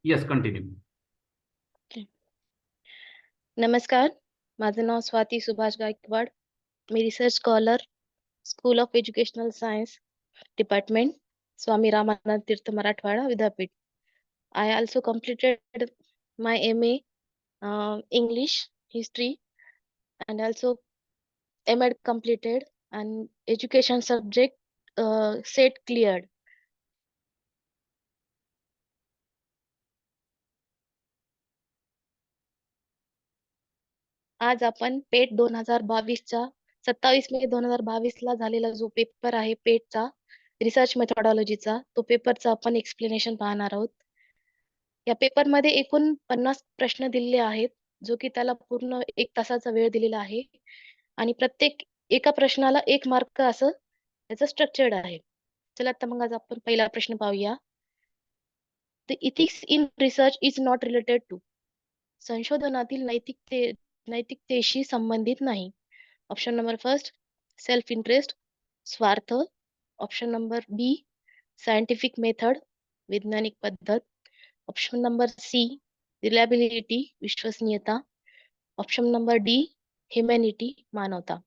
Yes, continue. नमस्कार, माझं नाव स्वाती सुभाष गायकवाड. मी research scholar, school of educational science department, Swami Ramanand Teerth Marathwada Vidyapeeth. I also completed my MA English history and also MAd completed and education subject set cleared. आज आपण पेट 2022च्या 27 मे 2022 ला झालेला जो पेपर आहे पेटचा रिसर्च मेथोडॉलॉजीचा, तो पेपरचा आपण एक्सप्लेनेशन पाहणार आहोत. या पेपरमध्ये एकूण 50 प्रश्न दिलेले आहेत, जो की त्याला पूर्ण 1 तासाचा वेळ दिलेला आहे आणि प्रत्येक एका प्रश्नाला 1 मार्क असं त्याचं स्ट्रक्चर्ड आहे. चला तर मग आज आपण पहिला प्रश्न पाहूया. The ethics in research is not related to. संशोधनातील नैतिकतेशी संबंधित नाही. Option number first, self interest, स्वार्थ. Option number B, scientific method, वैज्ञानिक पद्धत. ऑप्शन नंबर सी, रिलायबिलिटी, विश्वसनीयता. ऑप्शन नंबर डी, ह्युमॅनिटी, मानवता.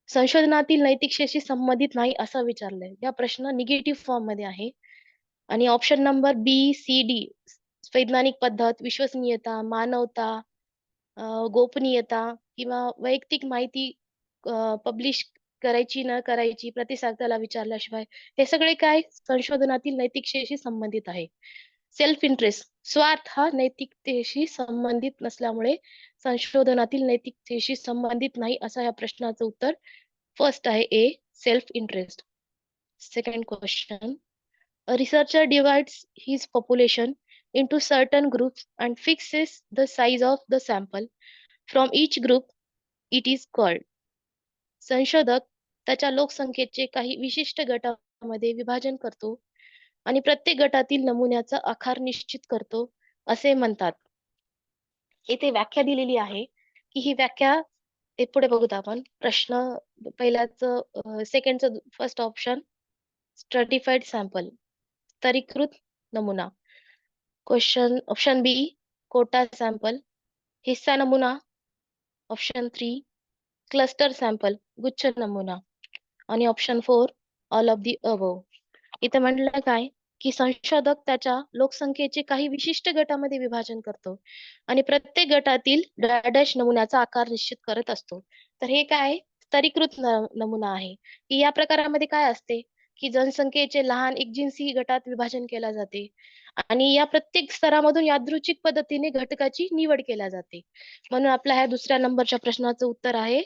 संशोधनातील नैतिकतेशी संबंधित नाही असं विचारलंय. या प्रश्न निगेटिव्ह फॉर्म मध्ये आहे आणि ऑप्शन नंबर बी, सी, डी, वैज्ञानिक पद्धत, विश्वसनीयता, मानवता, गोपनीयता किंवा वैयक्तिक माहिती पब्लिश करायची न करायची प्रतिसादाला विचारल्याशिवाय, हे सगळे काय संशोधनातील नैतिकतेशी संबंधित आहे. सेल्फ इंटरेस्ट, स्वार्थ हा नैतिकतेशी संबंधित नसल्यामुळे संशोधनातील नैतिकतेशी संबंधित नाही असं या प्रश्नाचं उत्तर फर्स्ट आहे, A, self interest. Second question, a researcher divides his population into certain groups and fixes the size of the sample. From each group, it is called. संशोधक त्याच्या लोकसंख्येचे काही विशिष्ट गटामध्ये विभाजन करतो आणि प्रत्येक गटातील नमुन्याचा आकार निश्चित करतो असे म्हणतात. येथे व्याख्या दिलेली आहे की ही व्याख्या ते पुढे बघूत आपण. प्रश्न पहिल्याच सेकंडचं फर्स्ट ऑप्शन, स्ट्रॅटिफाईड सॅम्पल, स्तरीकृत नमुना. क्वेश्चन ऑप्शन बी, कोटा सॅम्पल, हिस्सा नमुना. ऑप्शन 3, क्लस्टर सॅम्पल, गुच्छ नमुना. आणि option 4, all of the above. इथे म्हटलं काय की संशोधक त्याच्या लोकसंख्येचे काही विशिष्ट गटामध्ये विभाजन करतो आणि प्रत्येक गटातील डॅश नमुन्याचा आकार निश्चित करत असतो. तर हे काय स्तरीकृत नमुना आहे की या प्रकारामध्ये काय असते की जनसंख्येचे लहान एकजिन्सी गटात विभाजन केला जाते आणि या प्रत्येक स्तरामधून यादृच्छिक पद्धतीने घटकाची निवड केल्या जाते. म्हणून आपल्या ह्या दुसऱ्या नंबरच्या प्रश्नाचं उत्तर आहे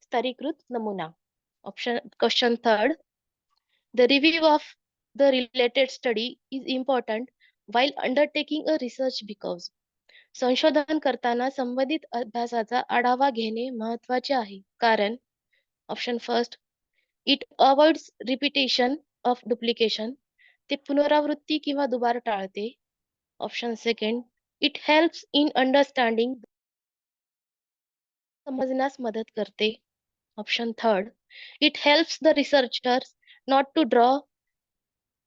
स्तरीकृत नमुना. Option question third, the review of the related study is important while undertaking a research because. संशोधन करताना संबंधित अभ्यासाचा आढावा घेणे महत्वाचे आहे कारण option first, it avoids repetition of duplication, ते पुनरावृत्ती किंवा दुबार टाळते. Option second, it helps in understanding, समजण्यास मदत करते. Option third, it helps the researchers not to draw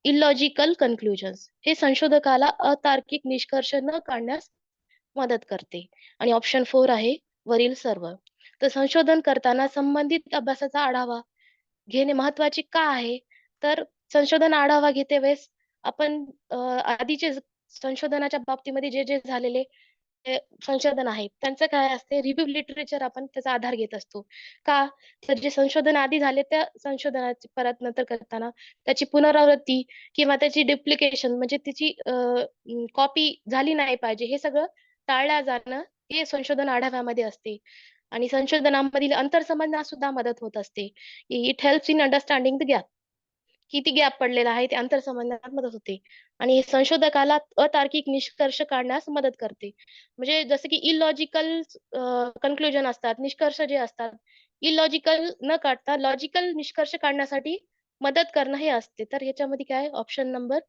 illogical conclusions, हे संशोधकाला अतार्किक निष्कर्ष न काढण्यास मदत करते. आणि ऑप्शन 4 आहे वरील सर्व. तर संशोधन करताना संबंधित अभ्यासाचा आढावा घेणे महत्वाचे का आहे, तर संशोधन आढावा घेते वेळेस आपण आधीचे संशोधनाच्या बाबतीमध्ये जे जे झालेले संशोधन आहे त्यांचं काय असते, रिव्ह्यू लिटरेचर आपण त्याचा आधार घेत असतो. का तर जे संशोधन आधी झाले त्या संशोधनाची परत नंतर करताना त्याची पुनरावृत्ती किंवा त्याची डुप्लिकेशन म्हणजे त्याची कॉपी झाली नाही पाहिजे, हे सगळं टाळल्या जाणं हे संशोधन आढाव्यामध्ये असते. आणि संशोधनामधील अंतर समजण्यास सुद्धा मदत होत असते. It helps in understanding the gap, किती गॅप पडलेला आहे ते अंतर समजण्यास मदत होते आणि संशोधकाला अतार्किक निष्कर्ष काढण्यास मदत करते. म्हणजे जसं की इलॉजिकल कन्क्लुजन असतात, निष्कर्ष जे असतात इलॉजिकल न काढता लॉजिकल निष्कर्ष काढण्यासाठी मदत करणं हे असते. तर ह्याच्यामध्ये काय ऑप्शन नंबर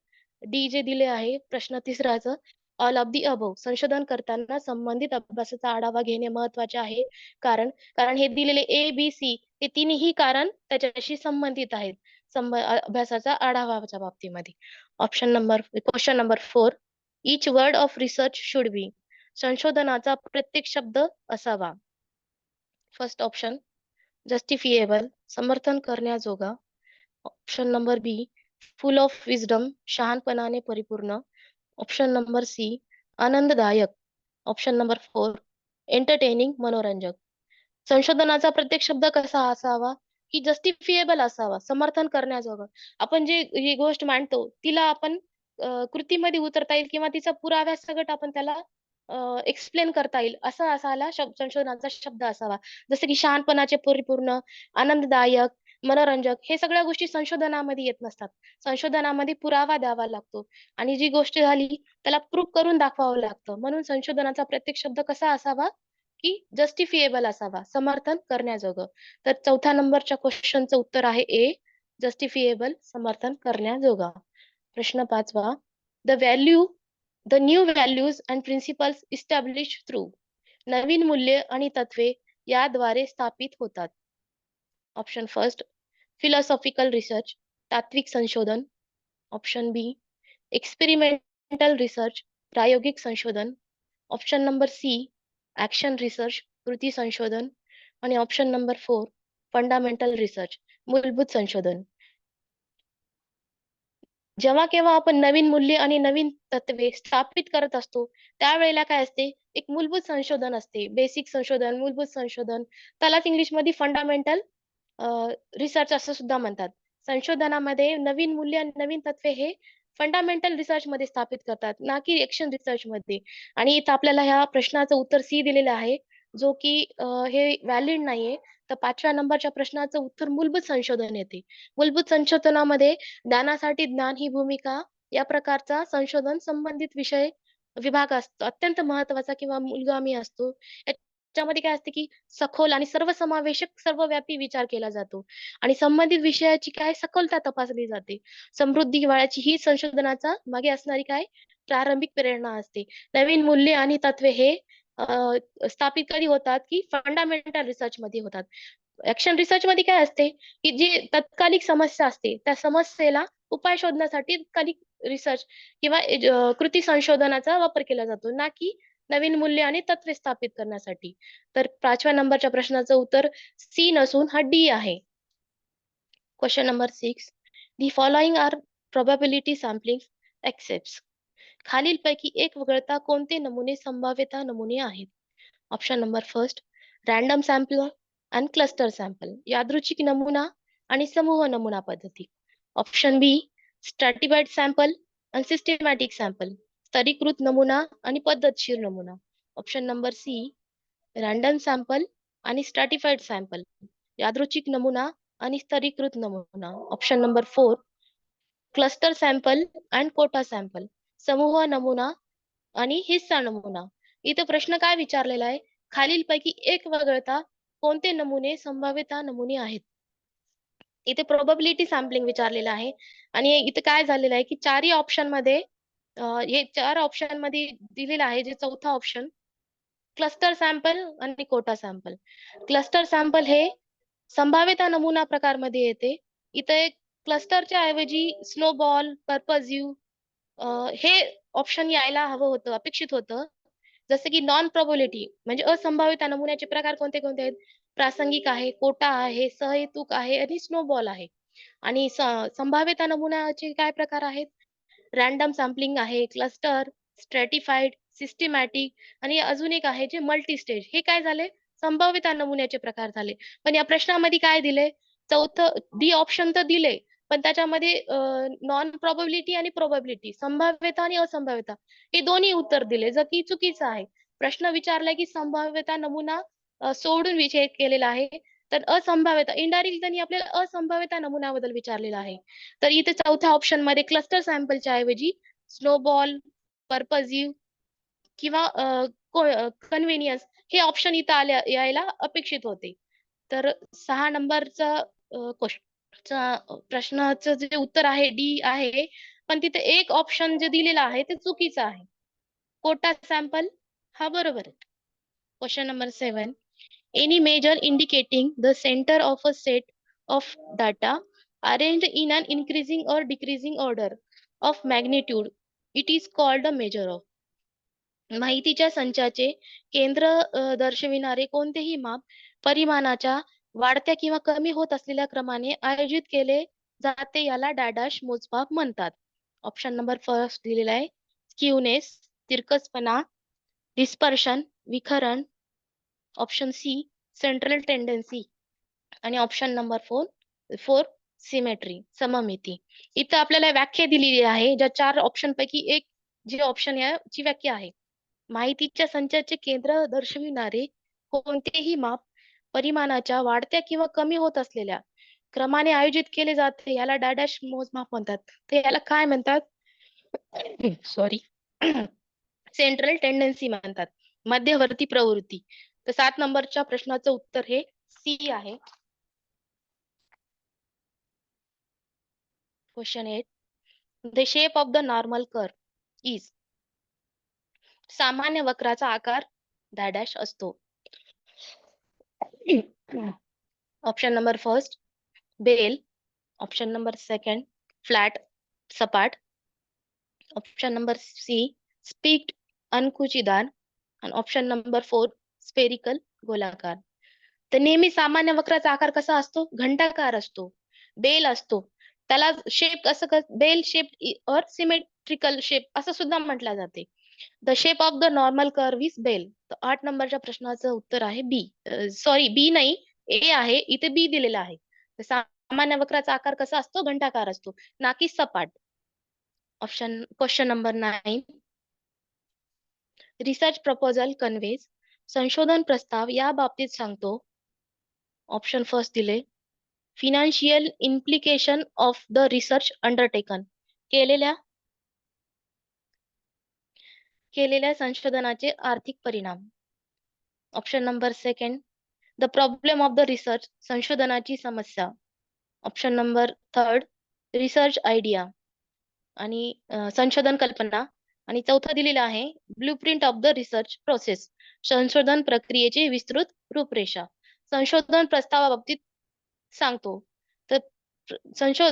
डी जे दिले आहे प्रश्न तिसराचं, ऑल ऑफ दी अबोव. संशोधन करताना संबंधित अभ्यासाचा आढावा घेणे महत्वाचे आहे कारण कारण हे दिलेले ए बी सी हे तिन्ही कारण त्याच्याशी संबंधित आहेत अभ्यासाचा आढावाच्या बाबतीमध्ये. Option number question number 4, each word of research should be. संशोधनाचा प्रत्येक शब्द असावा. फर्स्ट ऑप्शन जस्टिफिएबल, समर्थन करण्याजोगा. Option number B full of wisdom, शहाणपणाने परिपूर्ण. ऑप्शन नंबर सी आनंददायक. ऑप्शन नंबर 4 एंटरटेनिंग, मनोरंजक. संशोधनाचा प्रत्येक शब्द कसा असावा की जस्टिफिएबल असावा, समर्थन करण्याजोगं. आपण जे ही गोष्ट मांडतो तिला आपण कृतीमध्ये उतरता येईल किंवा तिचा पुराव्यासकट आपण त्याला एक्सप्लेन करता येईल असा असायला संशोधनाचा शब्द असावा. जसं की शहाणपणाचे परिपूर्ण, आनंददायक, मनोरंजक हे सगळ्या गोष्टी संशोधनामध्ये येत नसतात. संशोधनामध्ये पुरावा द्यावा लागतो आणि जी गोष्ट झाली त्याला प्रूव्ह करून दाखवावं लागतं. म्हणून संशोधनाचा प्रत्येक शब्द कसा असावा की जस्टिफिएबल असावा, समर्थन करण्याजोगं. तर चौथ्या नंबरच्या क्वेश्चनचं उत्तर आहे ए, जस्टिफिएबल, समर्थन करण्याजोगा. प्रश्न 5वा, the value the new values and principles establish through. नवीन मूल्ये आणि तत्वे याद्वारे स्थापित होतात. ऑप्शन फर्स्ट फिलॉसॉफिकल रिसर्च, तात्विक संशोधन. ऑप्शन बी एक्सपेरिमेंटल रिसर्च, प्रायोगिक संशोधन. Option number C action research, कृती संशोधन. आणि ऑप्शन नंबर 4 फंडामेंटल रिसर्च, मूलभूत संशोधन. जेव्हा केव्हा आपण नवीन मूल्य आणि नवीन तत्वे स्थापित करत असतो त्यावेळेला काय असते, एक मूलभूत संशोधन असते. बेसिक संशोधन, मूलभूत संशोधन, त्यालाच इंग्लिशमध्ये फंडामेंटल रिसर्च असं सुद्धा म्हणतात. संशोधनामध्ये नवीन मूल्य आणि नवीन तत्वे हे फंडामेंटल रिसर्च मध्ये स्थापित करतात, ना की ऍक्शन रिसर्च मध्ये. आणि इथं आपल्याला ह्या प्रश्नाचं उत्तर सी दिलेलं आहे, जो की हे व्हॅलिड नाहीये. तर 5व्या नंबरच्या प्रश्नाचं उत्तर मूलभूत संशोधन येते. मूलभूत संशोधनामध्ये ज्ञानासाठी ज्ञान ही भूमिका या प्रकारचा संशोधन संबंधित विषय विभाग असतो, अत्यंत महत्वाचा किंवा मूलगामी असतो. याच्यामध्ये काय असते की सखोल आणि सर्वसमावेशक सर्वव्यापी विचार केला जातो आणि संबंधित विषयाची काय सखोलता तपासली जाते. समृद्धी हिवाळ्याची ही संशोधनाचा मागे असणारी काय प्रारंभिक प्रेरणा असते. नवीन मूल्ये आणि तत्वे हे स्थापित कधी होतात की फंडामेंटल रिसर्च मध्ये होतात. ऍक्शन रिसर्च मध्ये काय असते की जी तत्कालिक समस्या असते त्या समस्येला उपाय शोधण्यासाठी तत्कालिक रिसर्च किंवा कृती संशोधनाचा वापर केला जातो, ना की नवीन मूल्य आणि तत्वे स्थापित करण्यासाठी. तर 5व्या नंबरच्या प्रश्नाचं उत्तर सी नसून हा डी आहे. Question number 6, the following are probability sampling excepts. खालीलपैकी एक वगळता कोणते नमुने संभाव्यता नमुने आहेत? Option number first random sample आणि क्लस्टर सॅम्पल, यादृच्छिक नमुना आणि समूह नमुना पद्धती. ऑप्शन बी स्ट्रॅटिफाईड सॅम्पल आणि सिस्टमॅटिक सॅम्पल, स्तरीकृत नमुना आणि पद्धतशीर नमुना. Option number C random sample आणि स्ट्रॅटिफाईड सॅम्पल, यादृच्छिक नमुना आणि स्तरीकृत नमुना. Option number 4 cluster sample and quota sample, समूह नमुना आणि हिस्सा नमुना. इथे प्रश्न काय विचारलेला आहे, खालीलपैकी एक वगळता कोणते नमुने संभाव्यता नमुने आहेत. इथे प्रोबॅबिलिटी सॅम्पलिंग विचारलेलं आहे आणि इथे काय झालेलं आहे की चारही ऑप्शन मध्ये हे 4 ऑप्शन मध्ये दिलेलं आहे, जे चौथा ऑप्शन क्लस्टर सॅम्पल आणि कोटा सॅम्पल. क्लस्टर सॅम्पल हे संभाव्यता नमुना प्रकारमध्ये येते. इथे क्लस्टरच्या ऐवजी स्नोबॉल, पर्पझ्यू हे ऑप्शन यायला हवं होतं, अपेक्षित होतं. जसं की नॉन प्रोबॅबिलिटी म्हणजे असंभाव्यता नमुन्याचे प्रकार कोणते कोणते आहेत? प्रासंगिक आहे, कोटा आहे, सहहेतुक आहे आणि स्नोबॉल आहे. आणि संभाव्यता नमुन्याचे काय प्रकार आहेत? रॅन्डम सॅम्पलिंग आहे, क्लस्टर, स्ट्रॅटिफाईड, सिस्टमॅटिक आणि अजून एक आहे जे मल्टी स्टेज. हे काय झाले? संभाव्यता नमुन्याचे प्रकार झाले. पण या प्रश्नामध्ये काय दिले? चौथं डी ऑप्शन तर दिले, पण त्याच्यामध्ये नॉन प्रोबॅबिलिटी आणि प्रोबॅबिलिटी, संभाव्यता आणि असंभाव्यता हे दोन्ही उत्तर दिले, जर की चुकीचं आहे. प्रश्न विचारलाय की संभाव्यता नमुना सोडून विषय केलेला आहे. तर असंभाव्यता इनडायरेक्टली त्यांनी आपल्याला असंभाव्यता नमुन्याबद्दल विचारलेलं आहे. तर इथे चौथ्या ऑप्शन मध्ये क्लस्टर सॅम्पलच्या ऐवजी स्नोबॉल, पर्पझ्यू किंवा कन्व्हिनियन्स हे ऑप्शन इथं यायला अपेक्षित होते. तर 6 नंबरचा प्रश्नाचं जे उत्तर आहे डी आहे, पण तिथे एक ऑप्शन जे दिलेलं आहे ते चुकीचं आहे. कोटा सॅम्पल हा बरोबर आहे. Question number 7, any measure indicating the center of a set of data arranged in an increasing or decreasing order of magnitude it is called a measure of. माहितीच्या संचाचे केंद्र दर्शविणारे कोणतेही माप परिमाणाच्या वाढत्या किंवा कमी होत असलेल्या क्रमाने आयोजित केले जाते, याला डॅडॅश मोजमाप म्हणतात. ऑप्शन नंबर फर्स्ट दिलेला आहे स्क्यूनेस, तिरकसपणा, डिस्पर्शन, विखरण. ऑप्शन सी सेंट्रल टेंडन्सी आणि ऑप्शन नंबर फोर सिमेट्री, सममिती. इथं आपल्याला व्याख्या दिलेली आहे, ज्या 4 ऑप्शन पैकी एक जे ऑप्शन याची व्याख्या आहे. माहितीच्या संचाचे केंद्र दर्शविणारे कोणतेही माप परिमाणाच्या वाढत्या किंवा कमी होत असलेल्या क्रमाने आयोजित केले जाते, याला डॅडॅश मोजमाप म्हणतात. ते याला काय म्हणतात? सॉरी सेंट्रल टेंडन्सी म्हणतात, मध्यवर्ती प्रवृत्ती. तर 7 नंबरच्या प्रश्नाचं उत्तर हे सी आहे. Question 8. The shape of the normal curve is. सामान्य वक्राचा आकार डॅडॅश असतो. Option number first bell, option number second flat, सपाट, ऑप्शन नंबर सी स्पीक्ड, अंकुचीदार, आणि ऑप्शन नंबर 4 स्फेरिकल, गोलाकार. तर नेहमी सामान्य वक्राचा आकार कसा असतो? घंटाकार असतो, बेल असतो. त्याला शेप असं बेल शेप और सिमेट्रिकल शेप असं सुद्धा म्हटलं जाते. The shape of the normal curve is bell. तर 8 नंबरच्या प्रश्नाचं उत्तर आहे बी. सॉरी बी नाही, ए आहे, इथे बी दिलेला आहे. तर सामान्य वक्राचा आकार कसा असतो? घंटाकार असतो, ना की सपाट. Question number 9. रिसर्च प्रपोजल कन्व्हेज, संशोधन प्रस्ताव या बाबतीत सांगतो. ऑप्शन फर्स्ट दिले financial implication of the research undertaken, केलेल्या संशोधनाचे आर्थिक परिणाम. Option number second the problem of the research, संशोधनाची समस्या. Option number third research idea आणि संशोधन कल्पना. आणि चौथं दिलेलं आहे blueprint of the research process, संशोधन प्रक्रियेची विस्तृत रूपरेषा. संशोधन प्रस्तावाबाबतीत सांगतो. तर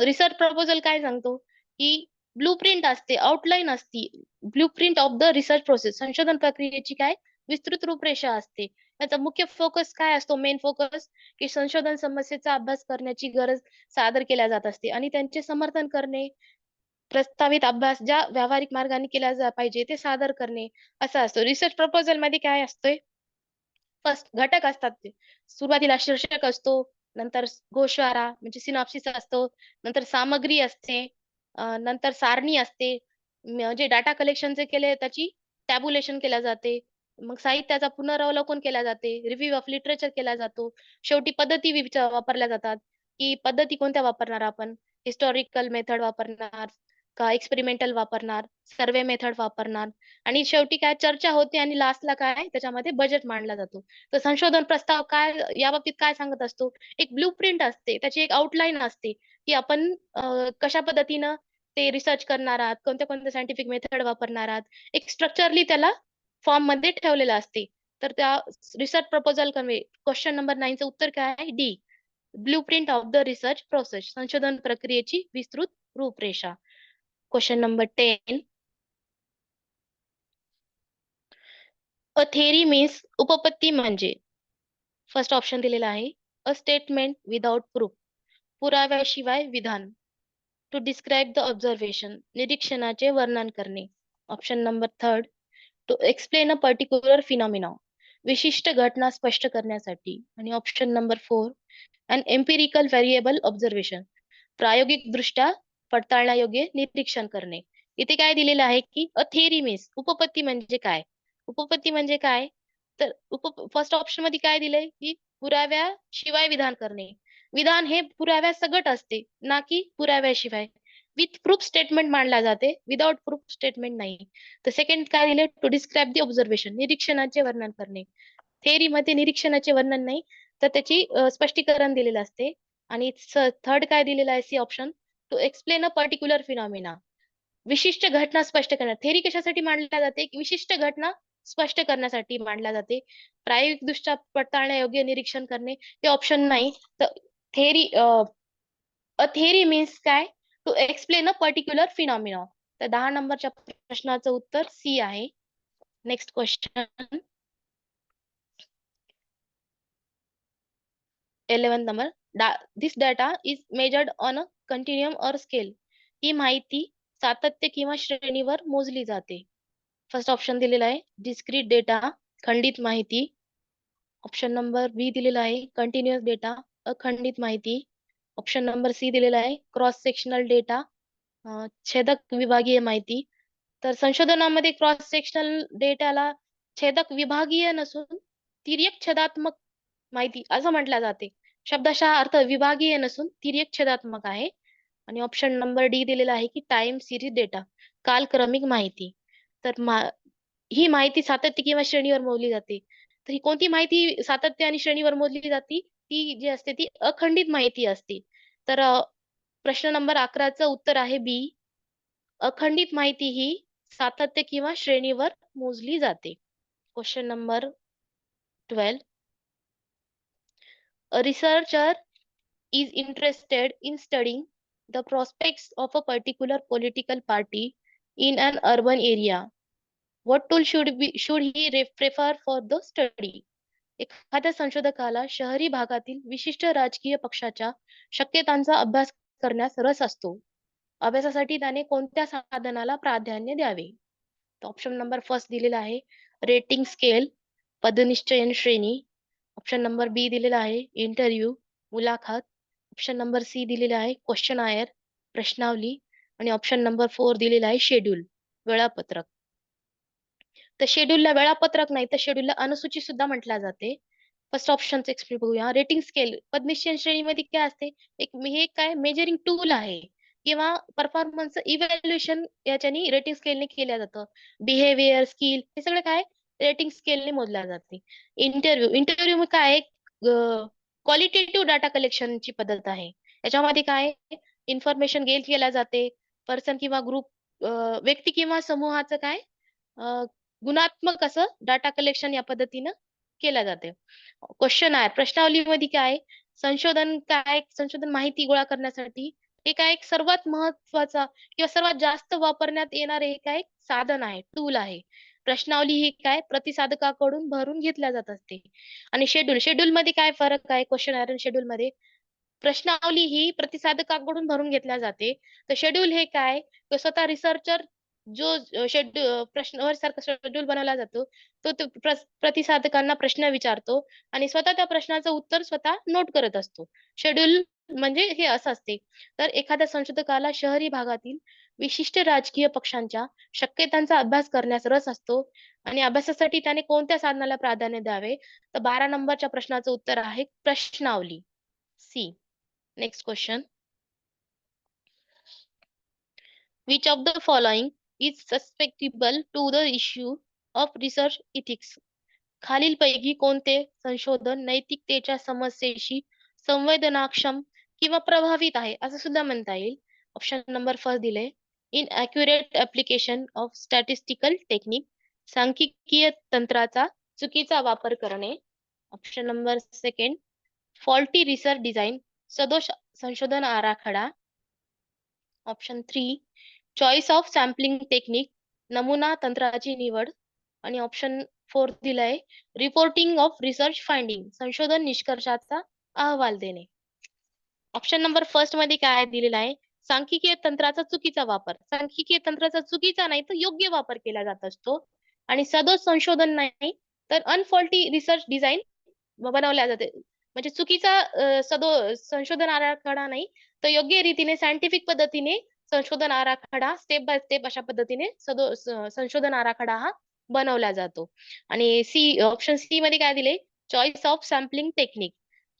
रिसर्च प्रपोजल काय सांगतो की ब्लूप्रिंट असते, आउटलाईन असते, blueprint of the research process, संशोधन प्रक्रियेची काय विस्तृत रूपरेषा असते. त्याचा मुख्य फोकस काय असतो? मेन फोकस की संशोधन समस्येचा अभ्यास करण्याची गरज सादर केल्या जात असते आणि त्यांचे समर्थन करणे, प्रस्तावित अभ्यास ज्या व्यावहारिक मार्गाने केला पाहिजे ते सादर करणे, असा असतो. रिसर्च प्रपोजल मध्ये काय असतोय? फर्स्ट घटक असतात ते. सुरुवातीला शीर्षक असतो, नंतर गोषवारा म्हणजे सिनॉप्सिस असतो, नंतर सामग्री असते, नंतर सारणी असते, म्हणजे डाटा कलेक्शनचे केले त्याची टॅब्युलेशन केल्या जाते, मग साहित्याचा पुनरावलोकन केल्या जाते, रिव्ह्यू ऑफ लिटरेचर केला जातो, शेवटी पद्धती वापरल्या जातात की पद्धती कोणत्या वापरणार आपण, हिस्टॉरिकल मेथड वापरणार का एक्सपेरिमेंटल वापरणार, सर्वे मेथड वापरणार, आणि शेवटी काय चर्चा होते आणि लास्टला काय त्याच्यामध्ये बजेट मांडला जातो. तर संशोधन प्रस्ताव काय या बाबतीत काय सांगत असतो? एक ब्लूप्रिंट असते, त्याची एक आउटलाईन असते की आपण कशा पद्धतीनं ते रिसर्च करणार आहात, कोणत्या कोणत्या सायंटिफिक मेथड वापरणार आहात, एक स्ट्रक्चरली त्याला फॉर्म मध्ये ठेवलेलं असते. तर त्या research proposal convey question number 9 चं उत्तर काय आहे? D, blueprint of the research process, संशोधन प्रक्रियेची विस्तृत रूपरेषा. Question number 10. A theory means, उपपत्ती म्हणजे. फर्स्ट ऑप्शन दिलेला आहे अ स्टेटमेंट विदाउट प्रूफ, पुराव्याशिवाय विधान. टू डिस्क्राईब द ऑब्झर्वेशन, निरीक्षणाचे वर्णन करणे. Option number third to explain a particular phenomena, विशिष्ट घटना स्पष्ट करण्यासाठी. आणि option number 4 an empirical variable observation, प्रायोगिक दृष्ट्या पडताळण्यायोग्य निरीक्षण करणे. इथे काय दिलेलं आहे की अ थेरी मीन्स, उपपत्ती म्हणजे काय? उपपत्ती म्हणजे काय? तर फर्स्ट ऑप्शन मध्ये काय दिलंय की पुराव्याशिवाय विधान करणे. विधान हे पुराव्या सकट असते, ना की पुराव्याशिवाय. विथ प्रूफ स्टेटमेंट मांडला जाते, विदाउट प्रूफ स्टेटमेंट नाही. तर सेकंड काय दिले? टू डिस्क्राईब द ऑब्झर्वेशन, निरीक्षणाचे वर्णन करणे. थेअरी मध्ये निरीक्षणाचे वर्णन नाही, तर त्याची स्पष्टीकरण दिलेलं असते. आणि थर्ड काय दिलेलं आहे? C option to explain a particular phenomena, विशिष्ट घटना स्पष्ट करणार. थेरी कशासाठी मांडल्या जाते? विशिष्ट घटना स्पष्ट करण्यासाठी मांडल्या जाते. प्रायोगिक दृष्ट्या पडताळण्यायोग्य निरीक्षण करणे ते ऑप्शन नाही. तर थेरी अ थेरी मीन्स काय? To explain a particular phenomena. तर 10 नंबरच्या प्रश्नाचं उत्तर सी आहे. Next question 11 number. This data is measured on a continuum or scale. ही माहिती सातत्य किंवा श्रेणीवर मोजली जाते. फर्स्ट ऑप्शन दिलेला आहे डिस्क्रीट डेटा, खंडित माहिती. ऑप्शन नंबर बी दिलेला आहे कंटिन्युअस डेटा, अखंडित माहिती. ऑप्शन नंबर सी दिलेला आहे क्रॉस सेक्शनल डेटा, छेदक विभागीय माहिती. तर संशोधनामध्ये क्रॉस सेक्शनल डेटाला छेदक विभागीय नसून तिर्यक छेदात्मक माहिती असं म्हटलं जाते. शब्दशः अर्थ विभागीय नसून तिर्यक छेदात्मक आहे. आणि ऑप्शन नंबर डी दिलेला आहे की टाइम सिरीज डेटा, कालक्रमिक माहिती. तर ही माहिती सातत्य किंवा श्रेणीवर मोजली जाते. तर ही कोणती माहिती सातत्य आणि श्रेणीवर मोजली जाते? ती जी असते ती अखंडित माहिती असते. तर प्रश्न नंबर 11चं उत्तर आहे बी. अखंडित माहिती ही सातत्य किंवा श्रेणीवर मोजली जाते. Question number 12. A researcher is interested in studying the prospects of a particular political party in an urban area. What tool should he prefer for the study? एखाद्या संशोधकाला शहरी भागातील विशिष्ट राजकीय पक्षाच्या शक्यतांचा अभ्यास करण्यास रस असतो. अभ्यासासाठी त्याने कोणत्या साधनाला प्राधान्य द्यावे? ऑप्शन नंबर फर्स्ट दिलेला आहे रेटिंग स्केल, पदनिश्चयन श्रेणी. ऑप्शन नंबर बी दिलेला आहे इंटरव्ह्यू, मुलाखत. ऑप्शन नंबर सी दिलेला आहे क्वेश्चनायर, प्रश्नावली. आणि ऑप्शन नंबर 4 दिलेला आहे शेड्यूल, वेळापत्रक. तर शेड्यूलला वेळापत्रक नाही तर शेड्यूलला अनुसूची सुद्धा म्हटल्या जाते. फर्स्ट ऑप्शनचं एक्सप्लेन बघूया. रेटिंग स्केल पदनिश्चयन श्रेणीमध्ये काय असते? हे काय मेजरिंग टूल आहे किंवा परफॉर्मन्स इव्हॅल्युएशन याच्यानी रेटिंग स्केलने केलं जातं. बिहेवियर, स्किल हे सगळं काय रेटिंग स्केलने मोजल्या जाते. इंटरव्ह्यू काय क्वालिटेटिव्ह डाटा कलेक्शनची पद्धत आहे. याच्यामध्ये काय इन्फॉर्मेशन गेन केल्या जाते. पर्सन किंवा ग्रुप, व्यक्ती किंवा समूहाचं काय गुणात्मक असं डाटा कलेक्शन या पद्धतीनं केल्या जाते. क्वेश्चन आहे प्रश्नावलीमध्ये काय संशोधन माहिती गोळा करण्यासाठी हे काय एक सर्वात महत्वाचा किंवा सर्वात जास्त वापरण्यात येणारे काय साधन आहे, टूल आहे. प्रश्नावली ही काय प्रतिसादकाकडून भरून घेतल्या जात असते. आणि शेड्यूल मध्ये काय फरक आहे क्वेश्चन आणि शेड्यूल मध्ये? प्रश्नावली ही प्रतिसादकाकडून भरून घेतल्या जाते. तर शेड्यूल हे काय स्वतः रिसर्चर जो प्रश्नावर सारखा शेड्यूल बनवला जातो तो प्रतिसादकांना प्रश्न विचारतो आणि स्वतः त्या प्रश्नाचं उत्तर स्वतः नोट करत असतो. शेड्यूल म्हणजे हे असं असते. तर एखाद्या संशोधकाला शहरी भागातील विशिष्ट राजकीय पक्षांच्या शक्यतांचा अभ्यास करण्यास रस असतो आणि अभ्यासासाठी त्याने कोणत्या साधनाला प्राधान्य द्यावे? तर 12 नंबरच्या प्रश्नाचं उत्तर आहे प्रश्नावली, C. Next question. Which of the following is susceptible to the issue of research ethics? खालीलपैकी कोणते संशोधन नैतिकतेच्या समस्येशी संवेदनाक्षम किंवा प्रभावित आहे असं सुद्धा म्हणता येईल. ऑप्शन नंबर फर्स्ट दिले इनअॅक्युरेट ऍप्लिकेशन ऑफ स्टॅटिस्टिकल टेक्निक, सांख्यिकीय तंत्राचा चुकीचा वापर करणे. Option number second faulty research design, सदोष संशोधन आराखडा. Option 3 choice of sampling technique, नमुना तंत्राची निवड. आणि ऑप्शन 4 दिलाय रिपोर्टिंग ऑफ रिसर्च फाइंडिंग, संशोधन निष्कर्षाचा अहवाल देणे. ऑप्शन नंबर फर्स्ट मध्ये काय दिलेला आहे सांख्यिकीय तंत्राचा चुकीचा वापर. सांख्यिकीय तंत्राचा चुकीचा नाही तर योग्य वापर केला जात असतो. आणि सदोष संशोधन नाही तर अनफॉल्टी रिसर्च डिझाईन बनवल्या जाते. म्हणजे चुकीचा संशोधन आराखडा नाही तर योग्य रीतीने सायंटिफिक पद्धतीने संशोधन आराखडा स्टेप बाय स्टेप अशा पद्धतीने संशोधन आराखडा हा बनवला जातो. आणि ऑप्शन सी मध्ये काय दिले चॉईस ऑफ सॅम्पलिंग टेक्निक,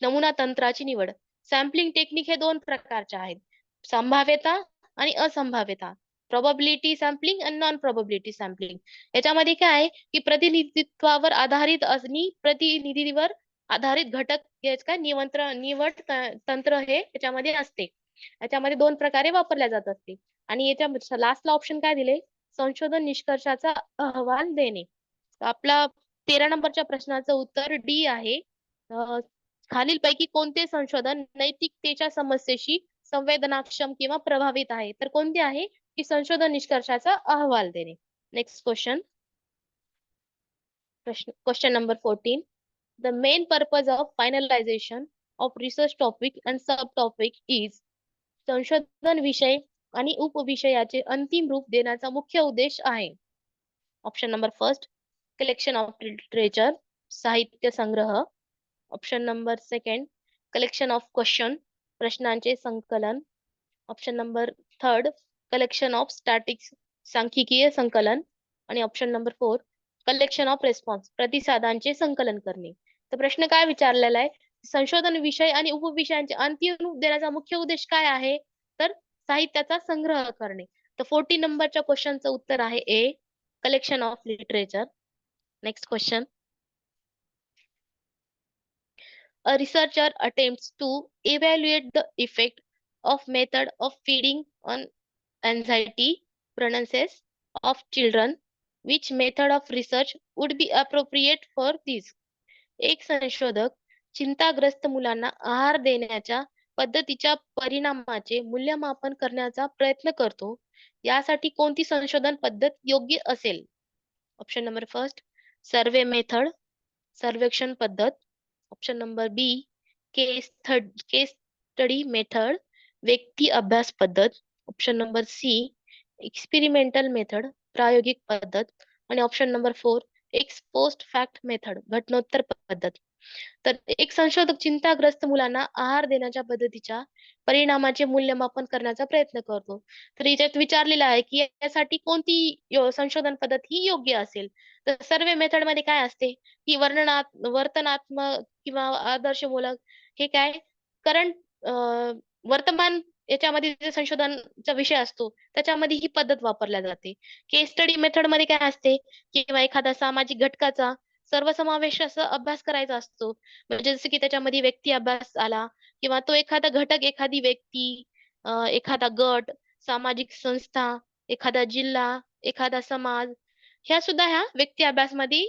नमुना तंत्राची निवड. सॅम्पलिंग टेक्निक हे दोन प्रकारचे आहेत, संभाव्यता आणि असंभाव्यता. प्रोबॅबिलिटी सॅम्पलिंग आणि नॉन प्रोबॅबिलिटी सॅम्पलिंग. याच्यामध्ये काय आहे की प्रतिनिधित्वावर आधारित आणि प्रतिनिधीवर आधारित घटक काय निवड तंत्र हे याच्यामध्ये असते. याच्यामध्ये दोन प्रकारे वापरल्या जात असते. आणि याच्या लास्टला ऑप्शन काय दिले संशोधन निष्कर्षाचा अहवाल देणे. आपला 13 नंबरच्या प्रश्नाचं उत्तर डी आहे. खालीलपैकी कोणते संशोधन नैतिकतेच्या समस्येशी संवेदनाक्षम किंवा प्रभावित आहे? तर कोणते आहे की संशोधन निष्कर्षाचा अहवाल देणे. Next question number 14. The main purpose of finalization of research topic and subtopic is संशोधन विषय आणि उपविषयाचे अंतिम रूप देण्याचा मुख्य उद्देश आहे. Option number first, collection of literature, साहित्य संग्रह. Option number second, collection of question, प्रश्नांचे संकलन. Option number third, collection of statics, सांख्यिकीय संकलन. आणि option number four, collection of response, प्रतिसादांचे संकलन करणे. तर प्रश्न काय विचारलेला आहे, संशोधन विषय आणि उपविषयांचे अंतिम रूप देण्याचा मुख्य उद्देश काय आहे, तर साहित्याचा संग्रह करणे. तर 14 नंबरच्या क्वेश्चनचं उत्तर आहे A, collection of literature. Next question. A researcher attempts to evaluate the effect of method of feeding on anxiety pregnancies of children. Which method of research would be appropriate for this? एक संशोधक चिंताग्रस्त मुलांना आहार देण्याच्या पद्धतीच्या परिणामाचे मूल्यमापन करण्याचा प्रयत्न करतो. यासाठी कोणती संशोधन पद्धत योग्य असेल? Option number first, survey method, सर्वेक्षण पद्धत. Option number B, case study method, व्यक्ती अभ्यास पद्धत. Option number C, experimental method, प्रायोगिक पद्धत. आणि option number four, ex post fact method, घटनोत्तर पद्धत. तर एक संशोधक चिंताग्रस्त मुलांना आहार देण्याच्या पद्धतीच्या परिणामाचे मूल्यमापन करण्याचा प्रयत्न करतो. तर याच्यात विचारलेलं आहे की यासाठी कोणती संशोधन पद्धत ही योग्य असेल. तर सर्वे मेथड मध्ये काय असते की वर्तनात्मक किंवा आदर्शमूलक हे काय करंट वर्तमान याच्यामध्ये जे संशोधनचा विषय असतो त्याच्यामध्ये ही पद्धत वापरल्या जाते. केस स्टडी मेथड मध्ये काय असते किंवा एखाद्या सामाजिक घटकाचा सर्वसमावेश असा अभ्यास करायचा असतो. म्हणजे जसं की त्याच्यामध्ये व्यक्ती अभ्यास आला किंवा तो एखादा घटक, एखादी व्यक्ती, एखादा गट, सामाजिक संस्था, एखादा जिल्हा, एखादा समाज, ह्या सुद्धा ह्या व्यक्ती अभ्यासमध्ये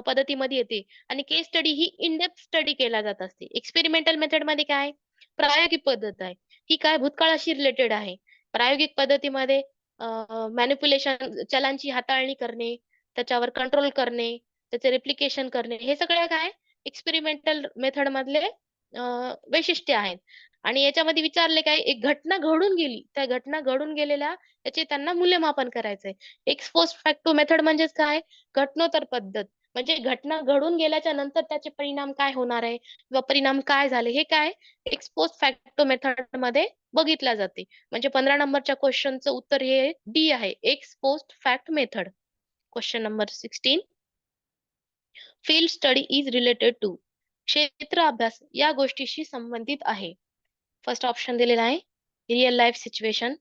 पद्धतीमध्ये येते. आणि केस स्टडी ही इन डेप्थ स्टडी केला जात असते. एक्सपेरिमेंटल मेथड मध्ये काय, प्रायोगिक पद्धत आहे, ही काय भूतकाळाशी रिलेटेड आहे. प्रायोगिक पद्धतीमध्ये मॅनिप्युलेशन, चलांची हाताळणी करणे, त्याच्यावर कंट्रोल करणे, त्याचे रेप्लिकेशन करणे, हे सगळे काय एक्सपेरिमेंटल मेथड मधले वैशिष्ट्य आहेत. आणि याच्यामध्ये विचारले काय, एक घटना घडून गेली, त्या घटना घडून गेलेल्या त्याचे त्यांना मूल्यमापन करायचंय. एक्स पोस्ट फॅक्टो मेथड म्हणजेच काय, घटनोत्तर पद्धत. म्हणजे घटना घडून गेल्याच्या नंतर त्याचे परिणाम काय होणार आहे किंवा परिणाम काय झाले हे काय एक्स पोस्ट फॅक्टो मेथड मध्ये बघितल्या जाते. म्हणजे 15 नंबरच्या क्वेश्चनचं उत्तर हे डी आहे, ex post fact method. Question number 16. Field study is related to, क्षेत्र अभ्यास या गोष्टीशी संबंधित आहे. फर्स्ट ऑप्शन दिलेला आहे रिअल लाईफ सिच्युएशन,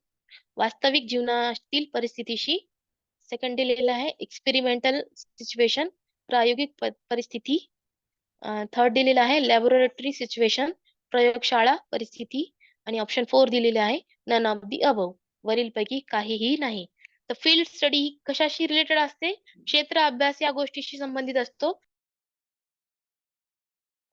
वास्तविक जीवनातील परिस्थितीशी. सेकंड दिलेला आहे एक्सपेरिमेंटल सिच्युएशन, प्रायोगिक परिस्थिती. थर्ड दिलेला आहे लॅबोरेटरी सिच्युएशन, प्रयोगशाळा परिस्थिती. आणि ऑप्शन 4 दिलेला आहे नन ऑफ दी अबव, वरीलपैकी काहीही नाही. तर फील्ड स्टडी ही कशाशी रिलेटेड असते, क्षेत्र अभ्यास या गोष्टीशी संबंधित असतो.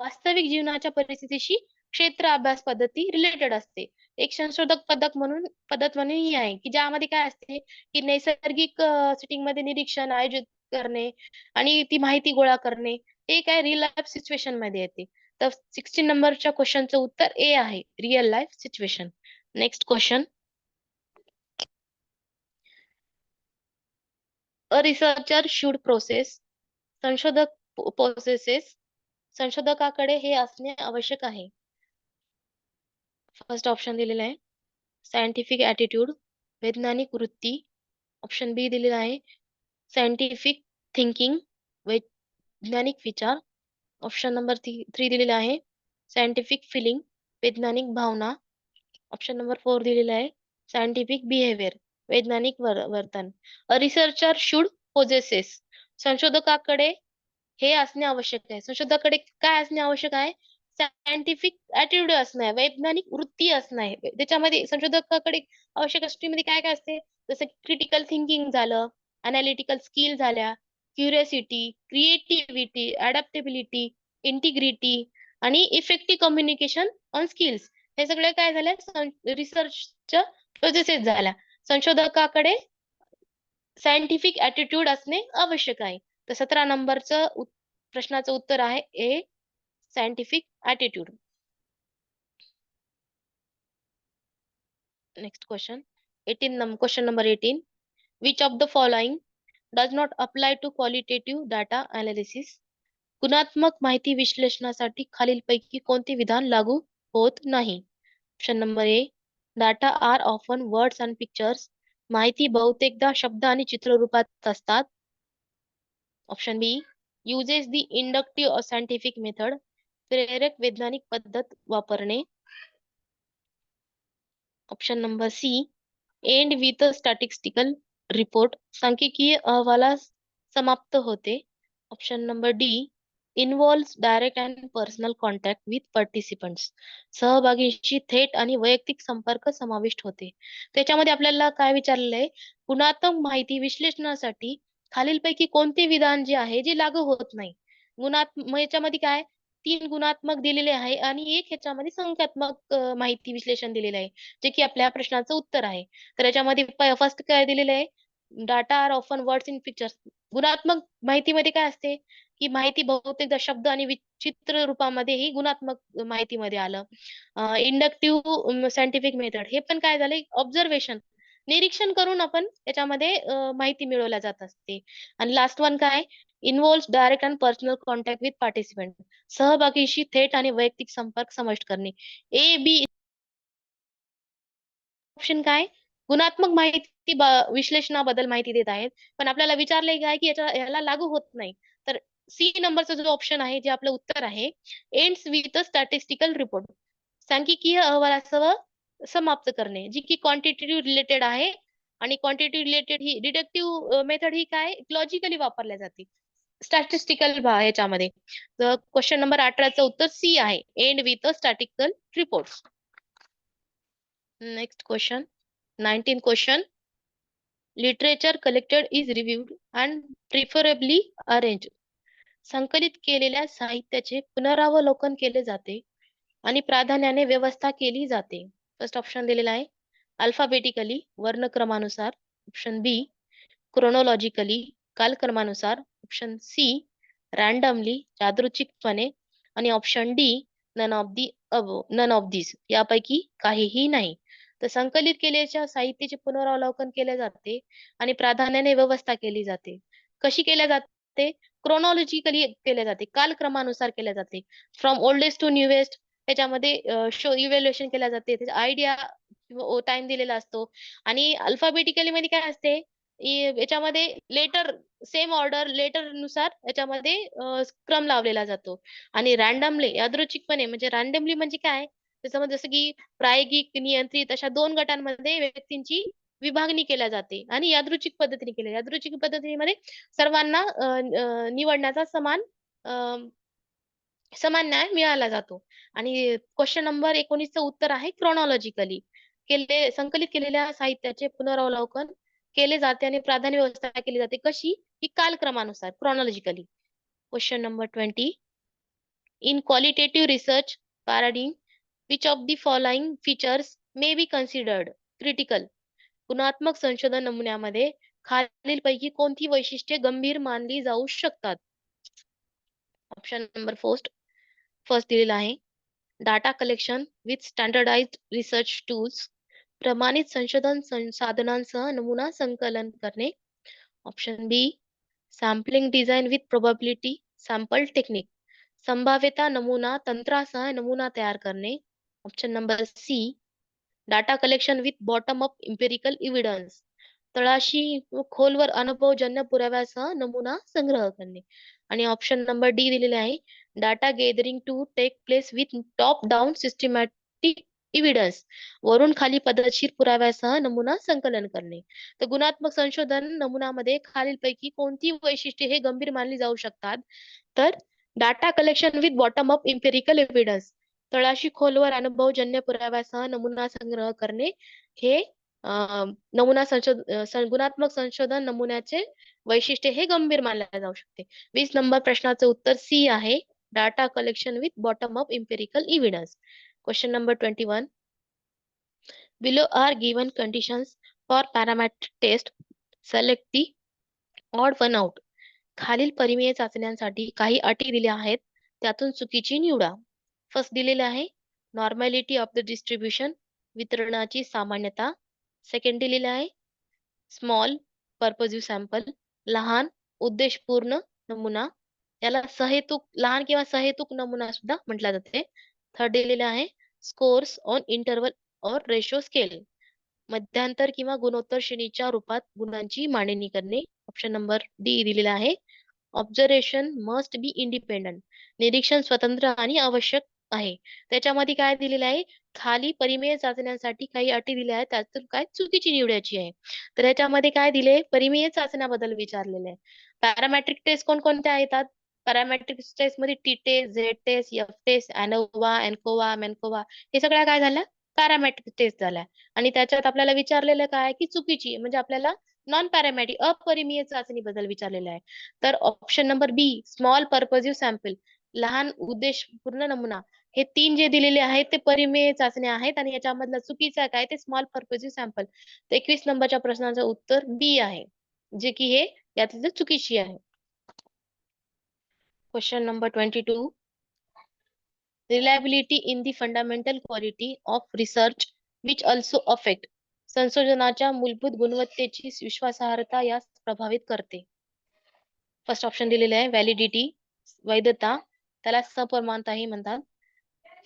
वास्तविक जीवनाच्या परिस्थितीशी क्षेत्र अभ्यास पद्धती रिलेटेड असते. एक संशोधक पद्धत म्हणून ही आहे की ज्यामध्ये काय असते की नैसर्गिक सेटिंग मध्ये निरीक्षण आयोजित करणे आणि ती माहिती गोळा करणे, हे काय रिअल लाईफ सिच्युएशन मध्ये येते. तर 16 नंबरच्या क्वेश्चनचं उत्तर ए आहे, real life situation. Next question. A researcher should process, संशोधक प्रोसेसेस, संशोधकाकडे हे असणे आवश्यक आहे. फर्स्ट ऑप्शन दिलेला आहे सायंटिफिक ऍटिट्यूड, वैज्ञानिक वृत्ती. ऑप्शन बी दिलेला आहे सायंटिफिक थिंकिंग, वैज्ञानिक विचार. ऑप्शन नंबर 3 दिलेला आहे सायंटिफिक फिलिंग, वैज्ञानिक भावना. ऑप्शन नंबर 4 दिलेला आहे सायंटिफिक बिहेवियर, वैज्ञानिक वर्तन. अ रिसर्चर शुड पोजेसेस, संशोधकाकडे हे असणे आवश्यक आहे. संशोधकाकडे काय असणे आवश्यक आहे, सायंटिफिक ऍटिट्यूड असणं आहे, वैज्ञानिक वृत्ती असणं आहे. त्याच्यामध्ये संशोधकाकडे आवश्यक गोष्टीमध्ये काय काय असते, जसं क्रिटिकल थिंकिंग झालं, अनालिटिकल स्किल झाल्या, क्युरियोसिटी, क्रिएटिव्हिटी, अडॅप्टेबिलिटी, इंटिग्रिटी आणि इफेक्टिव्ह कम्युनिकेशन ऑन स्किल्स, हे सगळे काय झाले रिसर्चच्या प्रोसेसेस झाल्या. संशोधकाकडे सायंटिफिक ऍटिट्यूड असणे आवश्यक आहे. तर 17 नंबरचं प्रश्नाचं उत्तर आहे A, scientific attitude. Next question, question number 18. Which of the following does not apply to qualitative data analysis? गुणात्मक माहिती विश्लेषणासाठी खालीलपैकी कोणते विधान लागू होत नाही? Option number A, data are often words and pictures. माहिती बहुतेकदा शब्द आणि चित्ररूपात असतात. Option B, uses the inductive scientific method. प्रेरक वैज्ञानिक पद्धत वापरणे. Option number C, end with statistical report. सांख्यिकीय अहवालास समाप्त होते. Option number D, involves direct and personal contact with participants. सहभागींशी थेट आणि वैयक्तिक संपर्क समाविष्ट होते. त्याच्यामध्ये आपल्याला काय विचारलेलं आहे, गुणात्मक माहिती विश्लेषणासाठी खालीलपैकी कोणते विधान जे आहे जे लागू होत नाही. याच्यामध्ये काय 3 गुणात्मक दिलेले आहे आणि एक ह्याच्यामध्ये संख्यात्मक माहिती विश्लेषण दिलेलं आहे, जे की आपल्या प्रश्नाचं उत्तर आहे. तर याच्यामध्ये फर्स्ट काय दिलेलं आहे, data are often words in pictures. गुणात्मक माहितीमध्ये काय असते की माहिती बहुतेकदा शब्द आणि विचित्र रूपामध्ये ही गुणात्मक माहितीमध्ये आलं. इंडक्टिव्ह सायंटिफिक मेथड हे पण काय झालंय, ऑब्झर्वेशन, निरीक्षण करून आपण याच्यामध्ये माहिती मिळवल्या जात असते. आणि लास्ट वन काय, involves direct and personal contact with participant. सहभागीशी थेट आणि वैयक्तिक संपर्क समाविष्ट करणे. ए बी ऑप्शन काय, गुणात्मक माहिती विश्लेषणाबद्दल माहिती देत आहेत, पण आपल्याला विचारले काय की याला लागू होत नाही. तर सी नंबरचा जो ऑप्शन आहे, जे आपलं उत्तर आहे, एंड्स विथ स्टॅटिस्टिकल रिपोर्ट. सांख्यिकीय अहवालासह समाप्त करणे, जी की क्वांटिटेटिव्ह रिलेटेड आहे. आणि क्वांटिटेटिव्ह रिलेटेड ही डिडक्टिव्ह मेथड ही काय लॉजिकली वापरल्या जाते स्टॅटिस्टिकल याच्यामध्ये. तर क्वेश्चन नंबर 18चं उत्तर सी आहे, end with statistical report. Next question, 19th question. Literature collected is reviewed and preferably arranged. संकलित केलेल्या साहित्याचे पुनरावलोकन केले जाते आणि प्राधान्याने व्यवस्था केली जाते. फर्स्ट ऑप्शन दिलेला आहे, अल्फाबेटिकली वर्णक्रमानुसार. ऑप्शन बी, क्रोनॉलॉजिकली कालक्रमानुसार. ऑप्शन सी, रॅन्डमली यादृच्छिकपणे. आणि option D, none of this यापैकी काहीही नाही. तर संकलित केलेल्या साहित्याचे पुनरावलोकन केले जाते आणि प्राधान्याने व्यवस्था केली जाते. कशी केल्या जाते, क्रोनॉलॉजिकली केल्या जाते, कालक्रमानुसार केल्या जाते, फ्रॉम ओल्डेस्ट टू न्यूएस्ट. त्याच्यामध्ये शो इव्हॅल्युएशन केल्या जाते, त्याचा आयडिया टाइम दिलेला असतो. आणि अल्फाबेटिकली मध्ये काय असते, याच्यामध्ये लेटर सेम ऑर्डर लेटर नुसार याच्यामध्ये क्रम लावलेला जातो. आणि रॅन्डमली यादृच्छिकपणे म्हणजे रॅन्डमली म्हणजे काय, त्याच्यामध्ये जसं की प्रायोगिक, नियंत्रित अशा 2 गटांमध्ये व्यक्तींची विभागणी केल्या जाते. आणि यादृच्छिक पद्धतीने केले, यादृच्छिक पद्धतीमध्ये सर्वांना निवडण्याचा समान न्याय मिळाला जातो. आणि क्वेश्चन नंबर 19चं उत्तर आहे क्रोनॉलॉजिकली. संकलित केलेल्या साहित्याचे पुनरावलोकन केले जाते आणि प्राधान्य व्यवस्था केली जाते. कशी, की कालक्रमानुसार, chronologically. Question number 20. In qualitative research paradigm, which of the following features may be considered critical? गुणात्मक संशोधन नमुन्यामध्ये खालीलपैकी कोणती वैशिष्ट्ये गंभीर मानली जाऊ शकतात? ऑप्शन नंबर फर्स्ट दिलेला आहे, data collection with standardised research tools. प्रमाणित संशोधन साधनांसह नमुना संकलन करणे. Option B, sampling design with probability sample technique. संभाव्यता नमुना तंत्रासह नमुना तयार करणे. Option number C, data collection with bottom up empirical evidence. तळाशी खोलवर अनुभवजन्य पुराव्यासह नमुना संग्रह करणे. आणि ऑप्शन नंबर डी दिलेले आहे, data gathering to take place with top down systematic evidence. वरून खाली पद्धतशीर पुराव्यासह नमुना संकलन करणे. तर गुणात्मक संशोधन नमुन्यामध्ये खालीलपैकी कोणती वैशिष्ट्ये हे गंभीर मानली जाऊ शकतात? तर data collection with bottom up empirical evidence, तळाशी खोलवर अनुभवजन्य पुराव्यासह नमुना संग्रह करणे, हे गुणात्मक संशोधन नमुन्याचे वैशिष्ट्य हे गंभीर मानले जाऊ शकते. 20 नंबर प्रश्नाचं उत्तर सी आहे, data collection with bottom up empirical evidence. Question number 21. Below are given conditions for parametric test select the odd one out. खालील परिमेय चाचण्यांसाठी काही अटी दिल्या आहेत, त्यातून चुकीची निवडा. फर्स्ट दिलेले आहे नॉर्मॅलिटी ऑफ द डिस्ट्रीब्युशन, वितरणाची सामान्यता. सेकंड दिलेले आहे स्मॉल पर्पजिव्ह सॅम्पल, लहान उद्देशपूर्ण नमुना. याला सहेतुक लहान किंवा सहेतुक नमुना सुद्धा म्हटला जाते. थर्ड दिलेले आहे स्कोर्स ऑन इंटरवल और रेशो स्केल, मध्यांतर किंवा गुणोत्तर श्रेणीच्या रूपात गुणांची मांडणी करणे. ऑप्शन नंबर डी दिलेला आहे ऑब्झर्वेशन मस्ट बी इंडिपेंडंट, निरीक्षण स्वतंत्र आणि आवश्यक आहे. त्याच्यामध्ये काय दिलेलं आहे खाली परिमेय चाचण्यांसाठी काही अटी दिल्या आहेत, त्यातून काय चुकीची निवडायची आहे. तर याच्यामध्ये काय दिले परिमेय चाचण्याबद्दल विचारलेले आहे. पॅरामेट्रिक टेस्ट कोणकोणत्या येतात? पॅरामेट्रिक टेस्ट मध्ये T test, Z test, F test, ANOVA, ANCOVA, MANCOVA हे सगळ्या काय झाल्या पॅरामेट्रिक टेस्ट झाल्या. आणि त्याच्यात आपल्याला विचारलेलं काय की चुकीची म्हणजे आपल्याला नॉन पॅरामेट्रिक अपरिमेय चाचणी बद्दल विचारलेलं आहे. तर ऑप्शन नंबर बी स्मॉल पर्पजिव्ह सॅम्पल, लहान उद्देशपूर्ण नमुना, हे तीन जे दिलेले आहेत ते परिमेय चाचण्या आहेत आणि याच्यामधलं चुकीचं काय ते स्मॉल पर्पजिव्ह सॅम्पल. 21 नंबरच्या प्रश्नाचं उत्तर बी आहे, जे की हे यातली चुकीची आहे. Question number 22. Reliability in the fundamental quality of research which also affect, संशोधनाच्या मूलभूत गुणवत्तेची विश्वासार्हता यास प्रभावित करते. फर्स्ट ऑप्शन दिलेले आहे व्हॅलिडिटी, वैधता, त्याला सप्रमाणताही म्हणतात.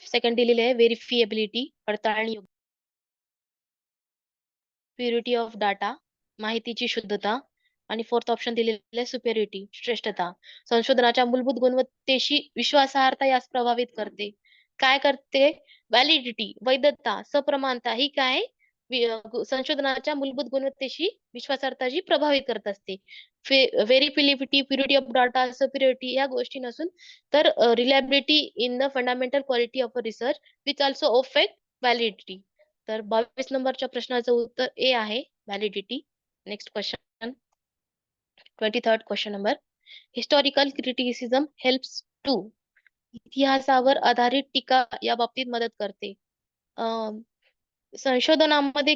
सेकंड दिलेले आहे व्हेरिफिएबिलिटी, पडताळणी, प्युरिटी ऑफ डाटा, माहितीची शुद्धता. आणि फोर्थ ऑप्शन दिलेले आहे सुपेरिटी, श्रेष्ठता, संशोधनाच्या मूलभूत गुणवत्तेशी विश्वासार्हता यास प्रभावित करते. काय करते? व्हॅलिडिटी, वैधता, सप्रमाणता ही काय संशोधनाच्या मूलभूत गुणवत्तेशी विश्वासार्हताची प्रभावित करत असते. Verifiability, purity of data, superiority या गोष्टी नसून तर reliability in the fundamental quality of research which also affect validity. तर 22 नंबरच्या प्रश्नाचं उत्तर ए आहे validity. Next question 23rd question number. Historical criticism helps to, इतिहासावर आधारित टीका या बाबतीत मदत करते. संशोधनामध्ये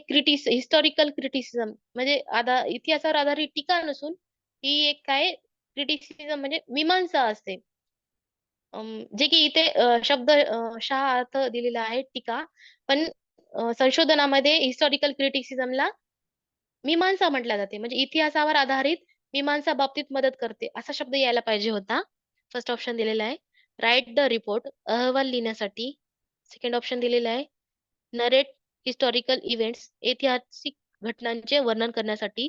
हिस्टॉरिकल क्रिटिसिझम म्हणजे इतिहासावर आधारित टीका नसून ही एक काय क्रिटिसिझम म्हणजे मीमांसा असते. जे की इथे शब्द शहा अर्थ दिलेला आहे टीका, पण संशोधनामध्ये हिस्टॉरिकल क्रिटिसिझमला मीमांसा म्हटल्या जाते. म्हणजे इतिहासावर आधारित मीमांसा बाबतीत मदत करते असा शब्द यायला पाहिजे होता. फर्स्ट ऑप्शन दिलेला आहे राईट द रिपोर्ट, अहवाल लिहिण्यासाठी. सेकंड ऑप्शन दिलेला आहे नरेट हिस्टॉरिकल इव्हेंट्स, ऐतिहासिक घटनांचे वर्णन करण्यासाठी.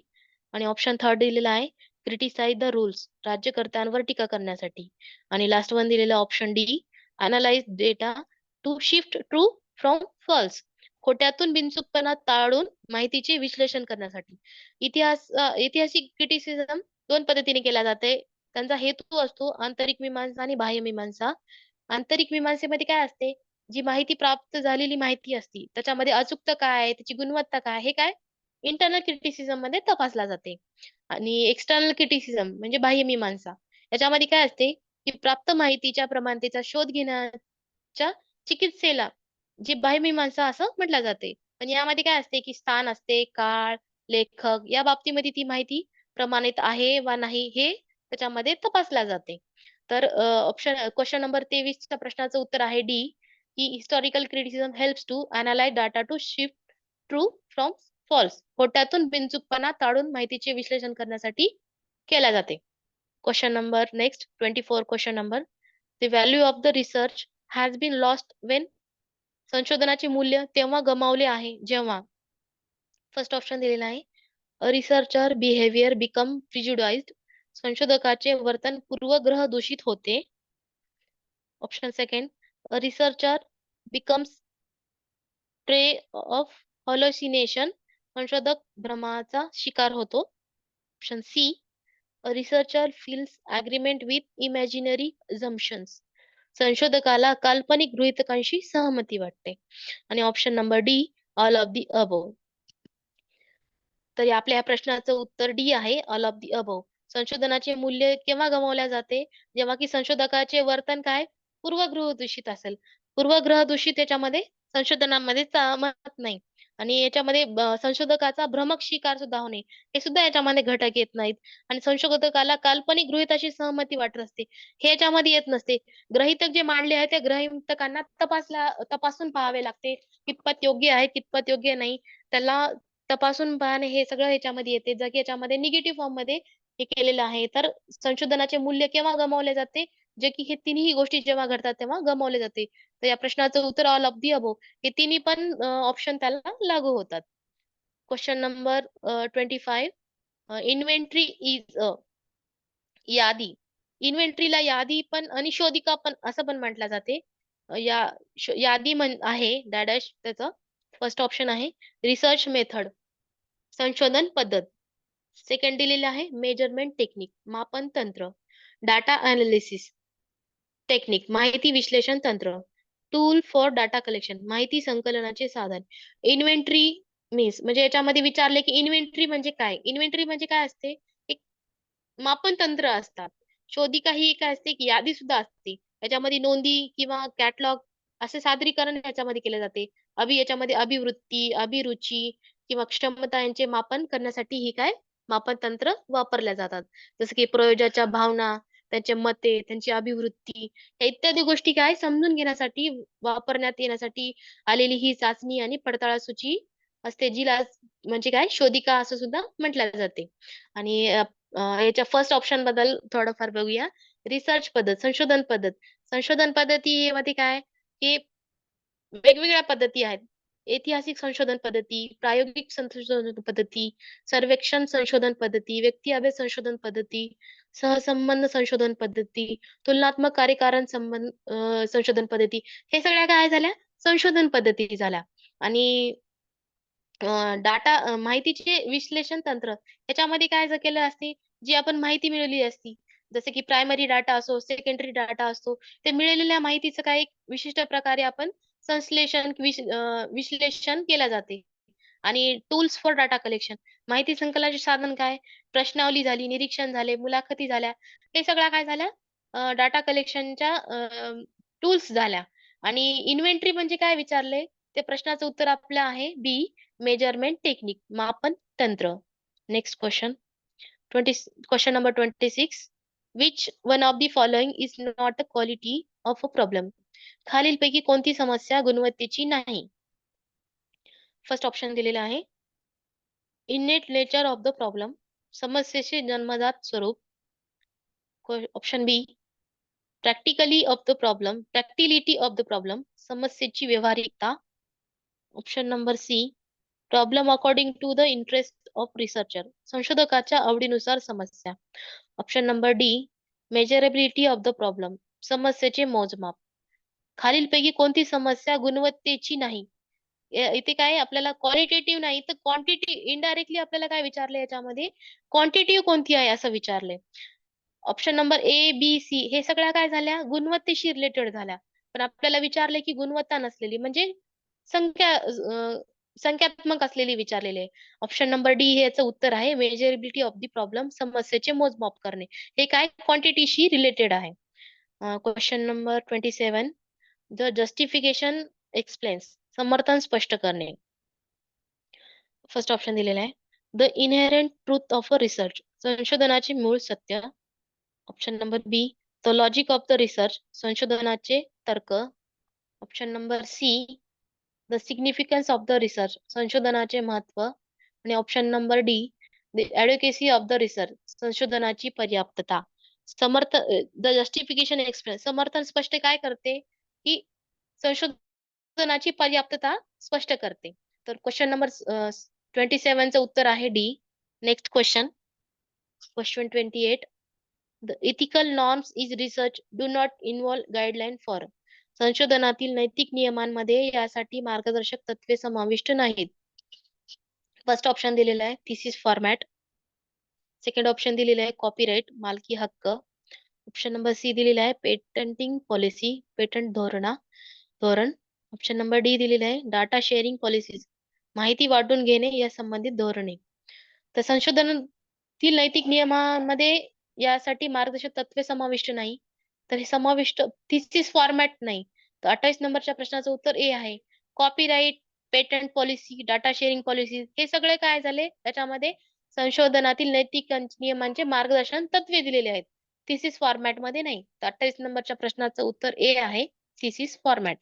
आणि ऑप्शन थर्ड दिलेला आहे क्रिटिसाइज द रूल्स, राज्यकर्त्यांवर टीका करण्यासाठी. आणि लास्ट वन दिलेला option D analyse data to shift true from false, खोट्यातून बिनचूकपणा टाळून माहितीचे विश्लेषण करण्यासाठी. ऐतिहासिक क्रिटिसिझम दोन पद्धतीने केला जाते. त्यांचा हेतू असतो आंतरिक मीमांसा आणि बाह्य मीमांसा. आंतरिक मीमांसेमध्ये काय असते जी माहिती प्राप्त झालेली माहिती असती त्याच्यामध्ये अचूकता काय आहे, त्याची गुणवत्ता काय हे काय इंटरनल क्रिटिसिझम मध्ये तपासला जाते. आणि एक्सटर्नल क्रिटिसिझम म्हणजे बाह्य मीमांसा, याच्यामध्ये काय असते की प्राप्त माहितीच्या प्रमाणतेचा शोध घेण्याच्या चिकित्सेला जी बाह्यमीमांसा असं म्हटलं जाते. पण यामध्ये काय असते की स्थान असते, काळ, लेखक या बाबतीमध्ये ती माहिती प्रमाणित आहे वा नाही हे त्याच्यामध्ये तपासल्या जाते. तर ऑप्शन क्वेश्चन नंबर 23 च्या प्रश्नाचं उत्तर आहे डी की historical criticism helps to analyse data to shift true from false, खोट्यातून बिनचूकपणा टाळून माहितीचे विश्लेषण करण्यासाठी केल्या जाते. Question number next 24 question number. The value of the research has been lost when, संशोधनाचे मूल्य तेव्हा गमावले आहे जेव्हा. फर्स्ट ऑप्शन दिलेला आहे रिसर्चर बिहेवियर बिकम प्रिजुडाइज्ड, संशोधकाचे वर्तन पूर्वग्रह दूषित होते. Option second researcher becomes prey of hallucination, संशोधक भ्रमाचा शिकार होतो. Option C researcher feels agreement with imaginary assumptions, संशोधकाला काल्पनिक गृहीतकांशी सहमती वाटते. आणि option number D all of the above. तर आपल्या या प्रश्नाचं उत्तर डी आहे ऑल ऑफ दी अबोव. संशोधनाचे मूल्य केव्हा गमावल्या जाते जेव्हा की संशोधकाचे वर्तन काय पूर्वग्रह दूषित असेल. पूर्वग्रह दूषित याच्यामध्ये संशोधनामध्ये मत नाही. आणि याच्यामध्ये संशोधकाचा भ्रमक शिकार सुद्धा होणे, हे सुद्धा याच्यामध्ये घटक येत नाहीत. आणि संशोधकाला काल्पनिक गृहीताशी सहमती वाटत असते, हे याच्यामध्ये येत नसते. गृहीतक जे मांडले आहे त्या गृहीतकांना तपासून पाहावे लागते, कितपत योग्य आहे, कितपत योग्य नाही. त्याला तपासून पाहणे हे सगळं याच्यामध्ये येते, जर की याच्यामध्ये निगेटिव्ह फॉर्म मध्ये हे केलेलं आहे. तर संशोधनाचे मूल्य केव्हा गमावले जाते, जे की हे तिन्ही गोष्टी जेव्हा घडतात तेव्हा गमावले जाते. तर या प्रश्नाचं उत्तर ऑल ऑफ दी अबोव, हे तिन्ही पण ऑप्शन त्याला लागू होतात. Question number 25. Inventory is a यादी. इन्व्हेंटरीला यादी पण आणि शोधिका पण असं पण म्हटलं जाते. यादी आहे डॅश त्याचं फर्स्ट ऑप्शन आहे रिसर्च मेथड, संशोधन पद्धत. सेकंड दिलेलं आहे मेजरमेंट टेक्निक, मापन तंत्र. डाटा अनालिसिस टेक्निक, माहिती विश्लेषण तंत्र. टूल फॉर डाटा कलेक्शन, माहिती संकलनाचे साधन. इन्व्हेंटरी मीन्स म्हणजे याच्यामध्ये विचारले की इन्व्हेंटरी म्हणजे काय. इन्व्हेंटरी म्हणजे काय असते, एक मापन तंत्र असतात. शोधिका ही काय असते की यादी सुद्धा असते, याच्यामध्ये नोंदी किंवा कॅटलॉग असे सादरीकरण याच्यामध्ये केले जाते. याच्यामध्ये अभिवृत्ती, अभिरुची किंवा क्षमता यांचे मापन करण्यासाठी ही काय मापन तंत्र वापरल्या जातात. जसं की प्रयोजाच्या भावना, त्यांचे मते, त्यांची अभिवृत्ती, या इत्यादी गोष्टी काय समजून घेण्यासाठी वापरण्यात येण्यासाठी आलेली ही चाचणी आणि पडताळासूची असते, जिला म्हणजे काय शोधिका असं सुद्धा म्हटलं जाते. आणि याच्या फर्स्ट ऑप्शन बद्दल थोडंफार बघूया. रिसर्च पद्धत, संशोधन पद्धत. संशोधन पद्धतीमध्ये काय की वेगवेगळ्या पद्धती आहेत. ऐतिहासिक संशोधन पद्धती, प्रायोगिक संशोधन पद्धती, सर्वेक्षण संशोधन पद्धती, व्यक्ती अभेद संशोधन पद्धती, सहसंबंध संशोधन पद्धती, तुलनात्मक कार्यकारण संबंध संशोधन पद्धती. हे सगळ्या काय झाल्या संशोधन पद्धती झाल्या. आणि डाटा माहितीचे विश्लेषण तंत्र, याच्यामध्ये काय जर केलं असते, जी आपण माहिती मिळवली असती, जसे की प्रायमरी डाटा असो, सेकंडरी डाटा असतो, ते मिळालेल्या माहितीचं काही विशिष्ट प्रकारे आपण संश्लेषण विश्लेषण केल्या जाते. आणि टूल्स फॉर डाटा कलेक्शन, माहिती संकलनाचे साधन काय, प्रश्नावली झाली, निरीक्षण झाले, मुलाखती झाल्या, हे सगळ्या काय झाल्या डाटा कलेक्शनच्या टूल्स झाल्या. आणि इन्व्हेंटरी म्हणजे काय विचारले, ते प्रश्नाचं उत्तर आपलं आहे बी, मेजरमेंट टेक्निक, मापन तंत्र. Next question, 20 question number 26. Which one of the following is not a quality of a problem. खालीलपैकी कोणती समस्या गुणवत्तेची नाही. फर्स्ट ऑप्शन दिलेला आहे innate nature of the problem, समस्येचे जन्मजात स्वरूप. Option B practically of the problem, practicality of the problem, समस्येची व्यवहारिकता. Option number C problem according to the interest of researcher, संशोधकाच्या आवडीनुसार समस्या. Option number D measurability of the problem, समस्येचे मोजमाप. खालीलपैकी कोणती समस्या गुणवत्तेची नाही. इथे काय आपल्याला क्वालिटेटिव्ह नाही तर क्वांटिटी, इनडायरेक्टली आपल्याला काय विचारले याच्यामध्ये, क्वांटिटी कोणती आहे असं विचारले. Option number A B C हे सगळ्या काय झाल्या गुणवत्तेशी रिलेटेड झाल्या, पण आपल्याला विचारले की गुणवत्ता नसलेली म्हणजे संख्यात्मक असलेली विचारलेली आहे. ऑप्शन नंबर डी हे याचं उत्तर आहे मेजरेबिलिटी ऑफ द प्रॉब्लेम, समस्येचे मोजमाप करणे, हे काय क्वांटिटीशी रिलेटेड आहे. Question number 27. The justification explains, समर्थन स्पष्ट करणे. फर्स्ट ऑप्शन दिलेला आहे the inherent truth of a research, संशोधनाचे मूळ सत्य. Option number B the logic of the research, संशोधनाचे तर्क. Option number C the significance of the research, संशोधनाचे महत्व. आणि option number D the advocacy of the research, संशोधनाची पर्याप्तता. द जस्टिफिकेशन एक्सप्रेस, समर्थन स्पष्ट काय करते की संशोधनाची पर्याप्तता स्पष्ट करते. तर क्वेश्चन नंबर 27चं उत्तर आहे D. Next question, question 28. The ethical norms is research do not involve guideline for, संशोधनातील नैतिक नियमांमध्ये यासाठी मार्गदर्शक तत्वे समाविष्ट नाहीत. फर्स्ट ऑप्शन दिलेला आहे थिसिस फॉर्मॅट. सेकंड ऑप्शन दिलेला आहे कॉपीराइट, मालकी हक्क. ऑप्शन नंबर सी दिलेला आहे पेटंटिंग पॉलिसी, पेटंट धोरण. ऑप्शन नंबर डी दिलेला आहे डाटा शेअरिंग पॉलिसीज, माहिती वाटून घेणे या संबंधित धोरणे. तर संशोधनातील नैतिक नियमांमध्ये यासाठी मार्गदर्शक तत्वे समाविष्ट नाही, तर हे समाविष्ट थिसिस फॉर्मॅट नाही. तर 28 नंबरच्या प्रश्नाचं उत्तर ए आहे. Copyright patent policy, data sharing policy, हे सगळे काय झाले त्याच्यामध्ये संशोधनातील नैतिक नियमांचे मार्गदर्शन तत्वे दिलेले आहेत. थिसिस फॉर्मॅट मध्ये नाही. तर 28 नंबरच्या प्रश्नाचं उत्तर ए आहे, thesis format.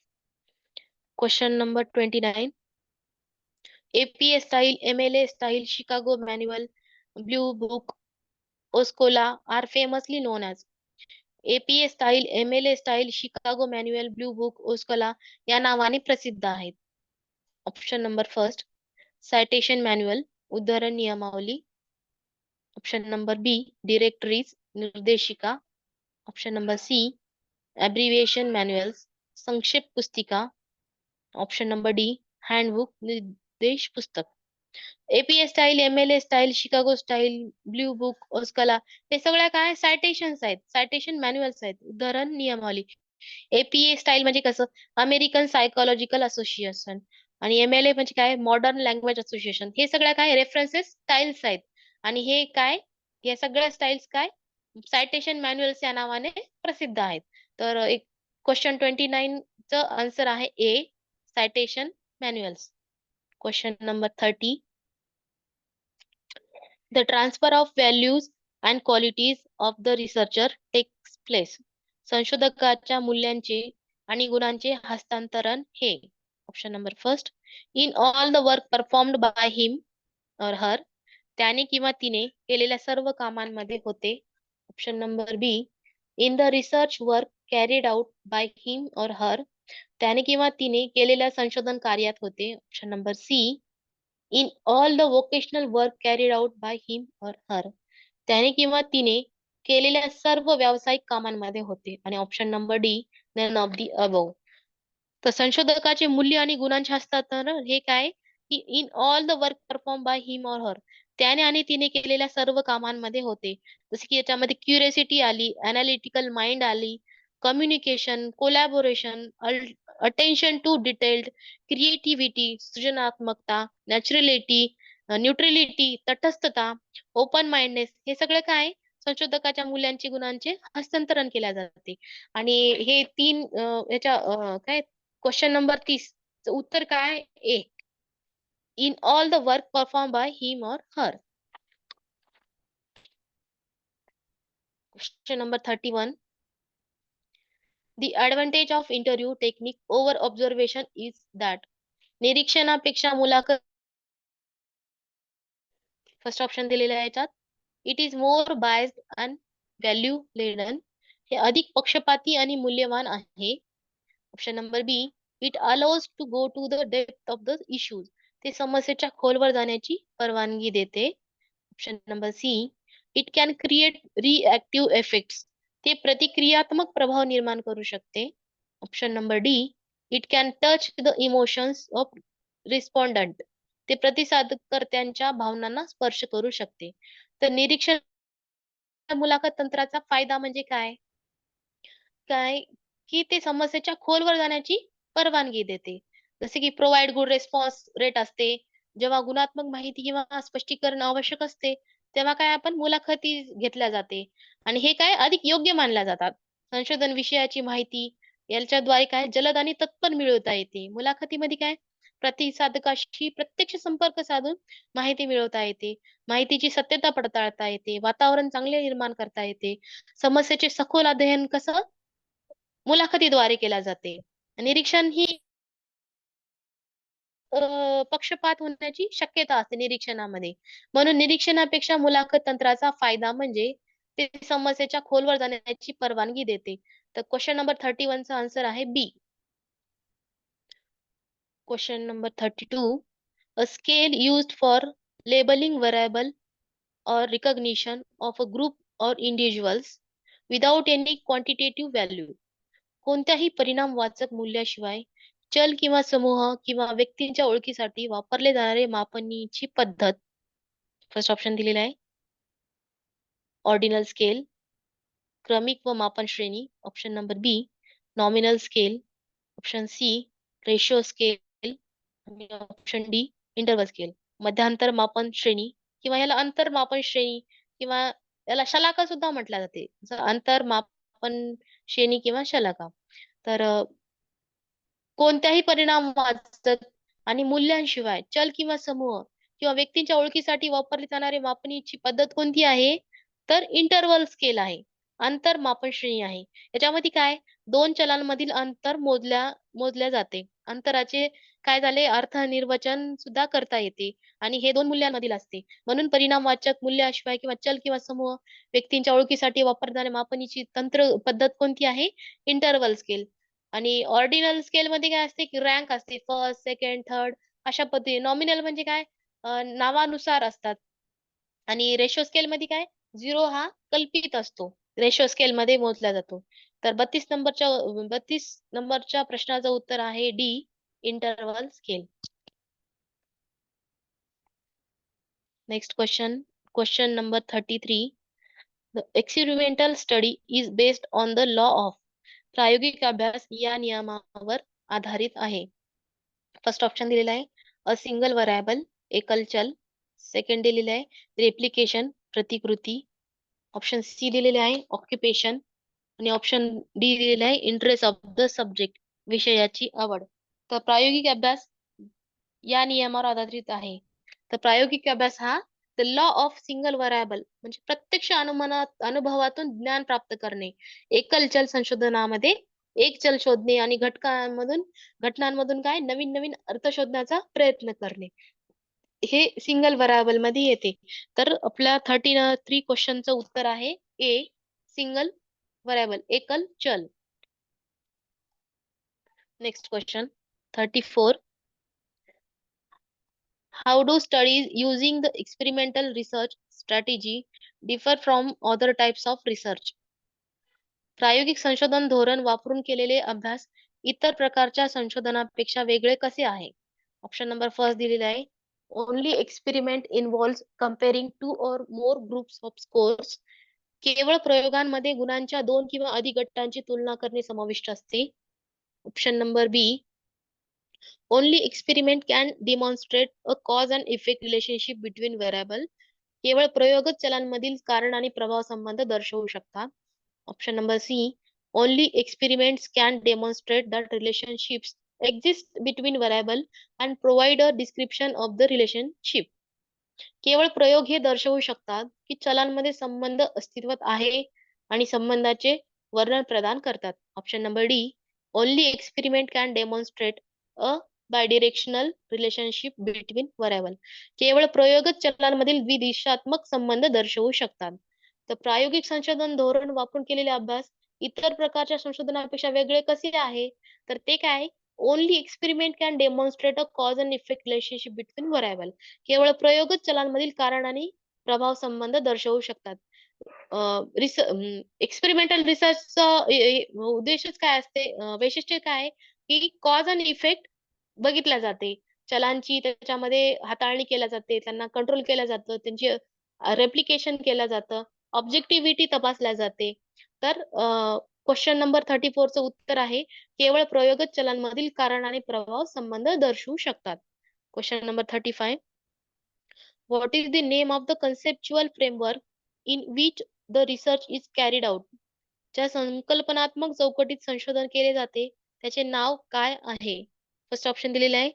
Question number 29. APA style, MLA style, Chicago Manual, Blue Book, Oscola are famously known as. APA style, MLA style, Chicago Manual, Blue Book, Oscola या नावाने प्रसिद्ध आहेत. Option number first, citation manual, उद्धरण नियमावली. Option number B, directories, निर्देशिका. Option number C, abbreviation manuals, संक्षेप पुस्तिका. Option number D, handbook, निर्देश पुस्तक. APA style, MLA style, Chicago style, blue book, OSCOLA हे सगळ्या काय सायटेशन्स आहेत, सायटेशन मॅन्युअल्स आहेत, उदाहरण नियमावली. APA स्टाईल म्हणजे कसं, अमेरिकन सायकोलॉजिकल असोसिएशन, आणि MLA म्हणजे काय, मॉडर्न लँग्वेज असोसिएशन. हे सगळ्या काय रेफरन्सेस स्टाईल्स आहेत. आणि हे काय, या सगळ्या स्टाईल्स काय सायटेशन मॅन्युअल्स या नावाने प्रसिद्ध आहेत. तर एक क्वेश्चन 29 च आन्सर आहे A, citation manuals. Question number 30. The transfer of values and qualities of the researcher takes place. संशोधकाच्या मूल्यांचे आणि गुणांचे हस्तांतरण हे. Option number first, in all the work performed by him और हर, त्याने किंवा तिने केलेल्या सर्व कामांमध्ये होते. Option number B, in the research work carried out by him और हर, त्याने किंवा तिने केलेल्या संशोधन कार्यात होते. Option number C, in all the vocational work carried out by him और हर, त्याने किंवा तिने केलेल्या सर्व व्यावसायिक कामांमध्ये होते. आणि option number D, none of the above. तर संशोधकाचे मूल्य आणि गुणांचे हस्तांतरण हे काय, की in all the work perform by him और हर, त्याने आणि तिने केलेल्या सर्व कामांमध्ये होते. जसे की याच्यामध्ये क्युरियोसिटी आली, अनालिटिकल माइंड आली, communication, collaboration, attention to detailed, creativity, सृजनात्मकता, नॅचरलिटी, न्यूट्रलिटी, तटस्थता, ओपन माइंडनेस, हे सगळं काय संशोधकाच्या मूल्यांचे गुणांचे हस्तांतरण केल्या जाते. आणि हे तीन याच्या काय क्वेश्चन नंबर 30 उत्तर काय, A, in all the work perform by him और her. Question number 31. The advantage of interview technique over observation is that. निरीक्षणापेक्षा मुलाखत, फर्स्ट ऑप्शन दिलेला आहे याच्यात, it is more biased and value laden, हे अधिक पक्षपाती आणि मूल्यवान आहे. Option number B, it allows to go to the depth of the issues, ते समस्येच्या खोलवर जाण्याची परवानगी देते. Option number C, it can create reactive effects, ते प्रतिक्रियात्मक प्रभाव निर्माण करू शकते. Option number D, it can touch the emotions of respondent, ते प्रतिसादकर्त्यांच्या भावनांना स्पर्श करू शकते. तर निरीक्षण मुलाखत तंत्राचा फायदा म्हणजे काय, काय की ते समस्येच्या खोलवर जाण्याची परवानगी देते. जसे की प्रोव्हाइड गुड रिस्पॉन्स रेट असते. जेव्हा गुणात्मक माहिती किंवा स्पष्टीकरण आवश्यक असते, तेव्हा काय आपण मुलाखती घेतल्या जाते. आणि हे काय अधिक योग्य मानल्या जातात. संशोधन विषयाची माहिती याच्याद्वारे काय जलद आणि तत्पर मिळवता येते. मुलाखतीमध्ये काय प्रतिसादकाशी प्रत्यक्ष संपर्क साधून माहिती मिळवता येते. माहितीची सत्यता पडताळता येते. वातावरण चांगले निर्माण करता येते. समस्येचे सखोल अध्ययन कसं मुलाखतीद्वारे केला जाते. निरीक्षण ही पक्षपात होण्याची शक्यता असते निरीक्षणामध्ये. म्हणून निरीक्षणापेक्षा मुलाखत तंत्राचा फायदा म्हणजे ते समस्येच्या खोलवर जाण्याची परवानगी देते. तर क्वेश्चन नंबर 31 चा आन्सर आहे B. Question number 32. A scale used for labelling variable or recognition of a group or individuals without any quantitative value. कोणत्याही परिणामवाचक मूल्याशिवाय चल किंवा समूह किंवा व्यक्तींच्या ओळखीसाठी वापरले जाणारे मापनीची पद्धत. फर्स्ट ऑप्शन दिलेला आहे ऑर्डिनल स्केल, क्रमिक व मापन श्रेणी. Option number B, nominal scale. Option C, ratio scale. आणि ऑप्शन डी, इंटरवल स्केल. मध्यांतर मापन श्रेणी किंवा याला अंतर मापन श्रेणी किंवा याला शलाका सुद्धा म्हटलं जाते. अंतर मापन श्रेणी किंवा शलाका. तर कोणत्याही परिणाम वाचक आणि मूल्यांशिवाय चल किंवा समूह किंवा व्यक्तींच्या ओळखीसाठी वापरली जाणारी मापनीची पद्धत कोणती आहे? तर इंटरव्हल स्केल आहे. अंतर मापन श्रेणी आहे. याच्यामध्ये काय, दोन चलांमधील अंतर मोजल्या जाते. अंतराचे काय झाले, अर्थ निर्वचन सुद्धा करता येते आणि हे दोन मूल्यांमधील असते. म्हणून परिणामवाचक मूल्याशिवाय किंवा चल किंवा समूह व्यक्तींच्या ओळखीसाठी वापरणाऱ्या मापनीची तंत्र पद्धत कोणती आहे? Interval scale. आणि ऑर्डिनल स्केल मध्ये काय असते की रँक असते, फर्स्ट, सेकंड, थर्ड अशा पद्धतीने. नॉमिनल म्हणजे काय, नावानुसार असतात. आणि रेशो स्केल मध्ये काय, 0 हा कल्पित असतो, रेशो स्केल मध्ये मोजला जातो. तर 32 नंबरच्या प्रश्नाचं उत्तर आहे D, interval scale. Next question number 33. The experimental study is based on the law of. प्रायोगिक अभ्यास या नियमावर आधारित आहे. फर्स्ट ऑप्शन दिलेला आहे अ सिंगल व्हरायबल, एकल चल. सेकंड दिलेलं आहे रेप्लिकेशन, प्रतिकृती. ऑप्शन सी दिलेले आहे ऑक्युपेशन आणि ऑप्शन डी दिलेला आहे इंटरेस्ट ऑफ द सब्जेक्ट, विषयाची आवड. तर प्रायोगिक अभ्यास या नियमावर आधारित आहे. तर प्रायोगिक अभ्यास हा द लॉ ऑफ सिंगल व्हरायबल म्हणजे प्रत्यक्ष अनुभवातून ज्ञान प्राप्त करणे. एकल चल संशोधनामध्ये एक चल शोधणे आणि घटनांमधून काय नवीन नवीन अर्थ शोधण्याचा प्रयत्न करणे, हे सिंगल व्हरायबल मध्ये येते. तर आपल्या 33 क्वेश्चनचं उत्तर आहे ए, सिंगल व्हरायबल, एकल चल. Next question 34. How do studies using the experimental research strategy differ from other types of research? प्रायोगिक संशोधन धोरण वापरून केलेले अभ्यास इतर प्रकारच्या संशोधनापेक्षा वेगळे कसे आहे? ऑप्शन नंबर फर्स्ट दिलेला आहे ओनली एक्सपेरिमेंट इन्व्हॉल्व्स कंपेअरिंग टू और मोर ग्रुप्स ऑफ स्कोर्स. केवळ प्रयोगांमध्ये गुणांच्या दोन किंवा अधिक गटांची तुलना करणे समाविष्ट असते. Option number B only experiment can demonstrate a cause and effect relationship between variable. केवळ प्रयोगच चलांमधील कारण आणि प्रभाव संबंध दर्शवू शकतात. Option number C only experiments can demonstrate that relationships exist between variable and provide a description of the relationship. केवळ प्रयोग हे दर्शवू शकतात की चलांमध्ये संबंध अस्तित्वात आहे आणि संबंधाचे वर्णन प्रदान करतात. Option number D only experiment can demonstrate a bidirectional relationship between variable. केवळ प्रयोगच चलांमधील द्विदिशात्मक संबंध दर्शवू शकतात. तर प्रायोगिक संशोधन धोरण वापरून केलेले अभ्यास इतर प्रकारच्या संशोधनापेक्षा वेगळे कसे आहे? तर ते काय, only experiment can demonstrate a cause and effect relationship between variable. केवळ प्रयोगच चलांमधील कारण आणि प्रभाव संबंध दर्शवू शकतात. एक्सपेरिमेंटल रिसर्चचा उद्देशच काय असते, वैशिष्ट्य काय आहे की कॉज अँड इफेक्ट बघितल्या जाते. चलांची त्याच्यामध्ये हाताळणी केल्या जाते, त्यांना कंट्रोल केलं जातं, त्यांची रेप्लिकेशन केलं जातं, ऑब्जेक्टिव्हिटी तपासल्या जाते. तर क्वेश्चन नंबर 34 चं उत्तर आहे केवळ प्रयोगच चलांमधील कारण आणि प्रभाव संबंध दर्शवू शकतात. Question number 35. What is the name of the conceptual framework in which the research is carried out? ज्या संकल्पनात्मक चौकटीत संशोधन केले जाते त्याचे नाव काय आहे? फर्स्ट ऑप्शन दिलेला आहे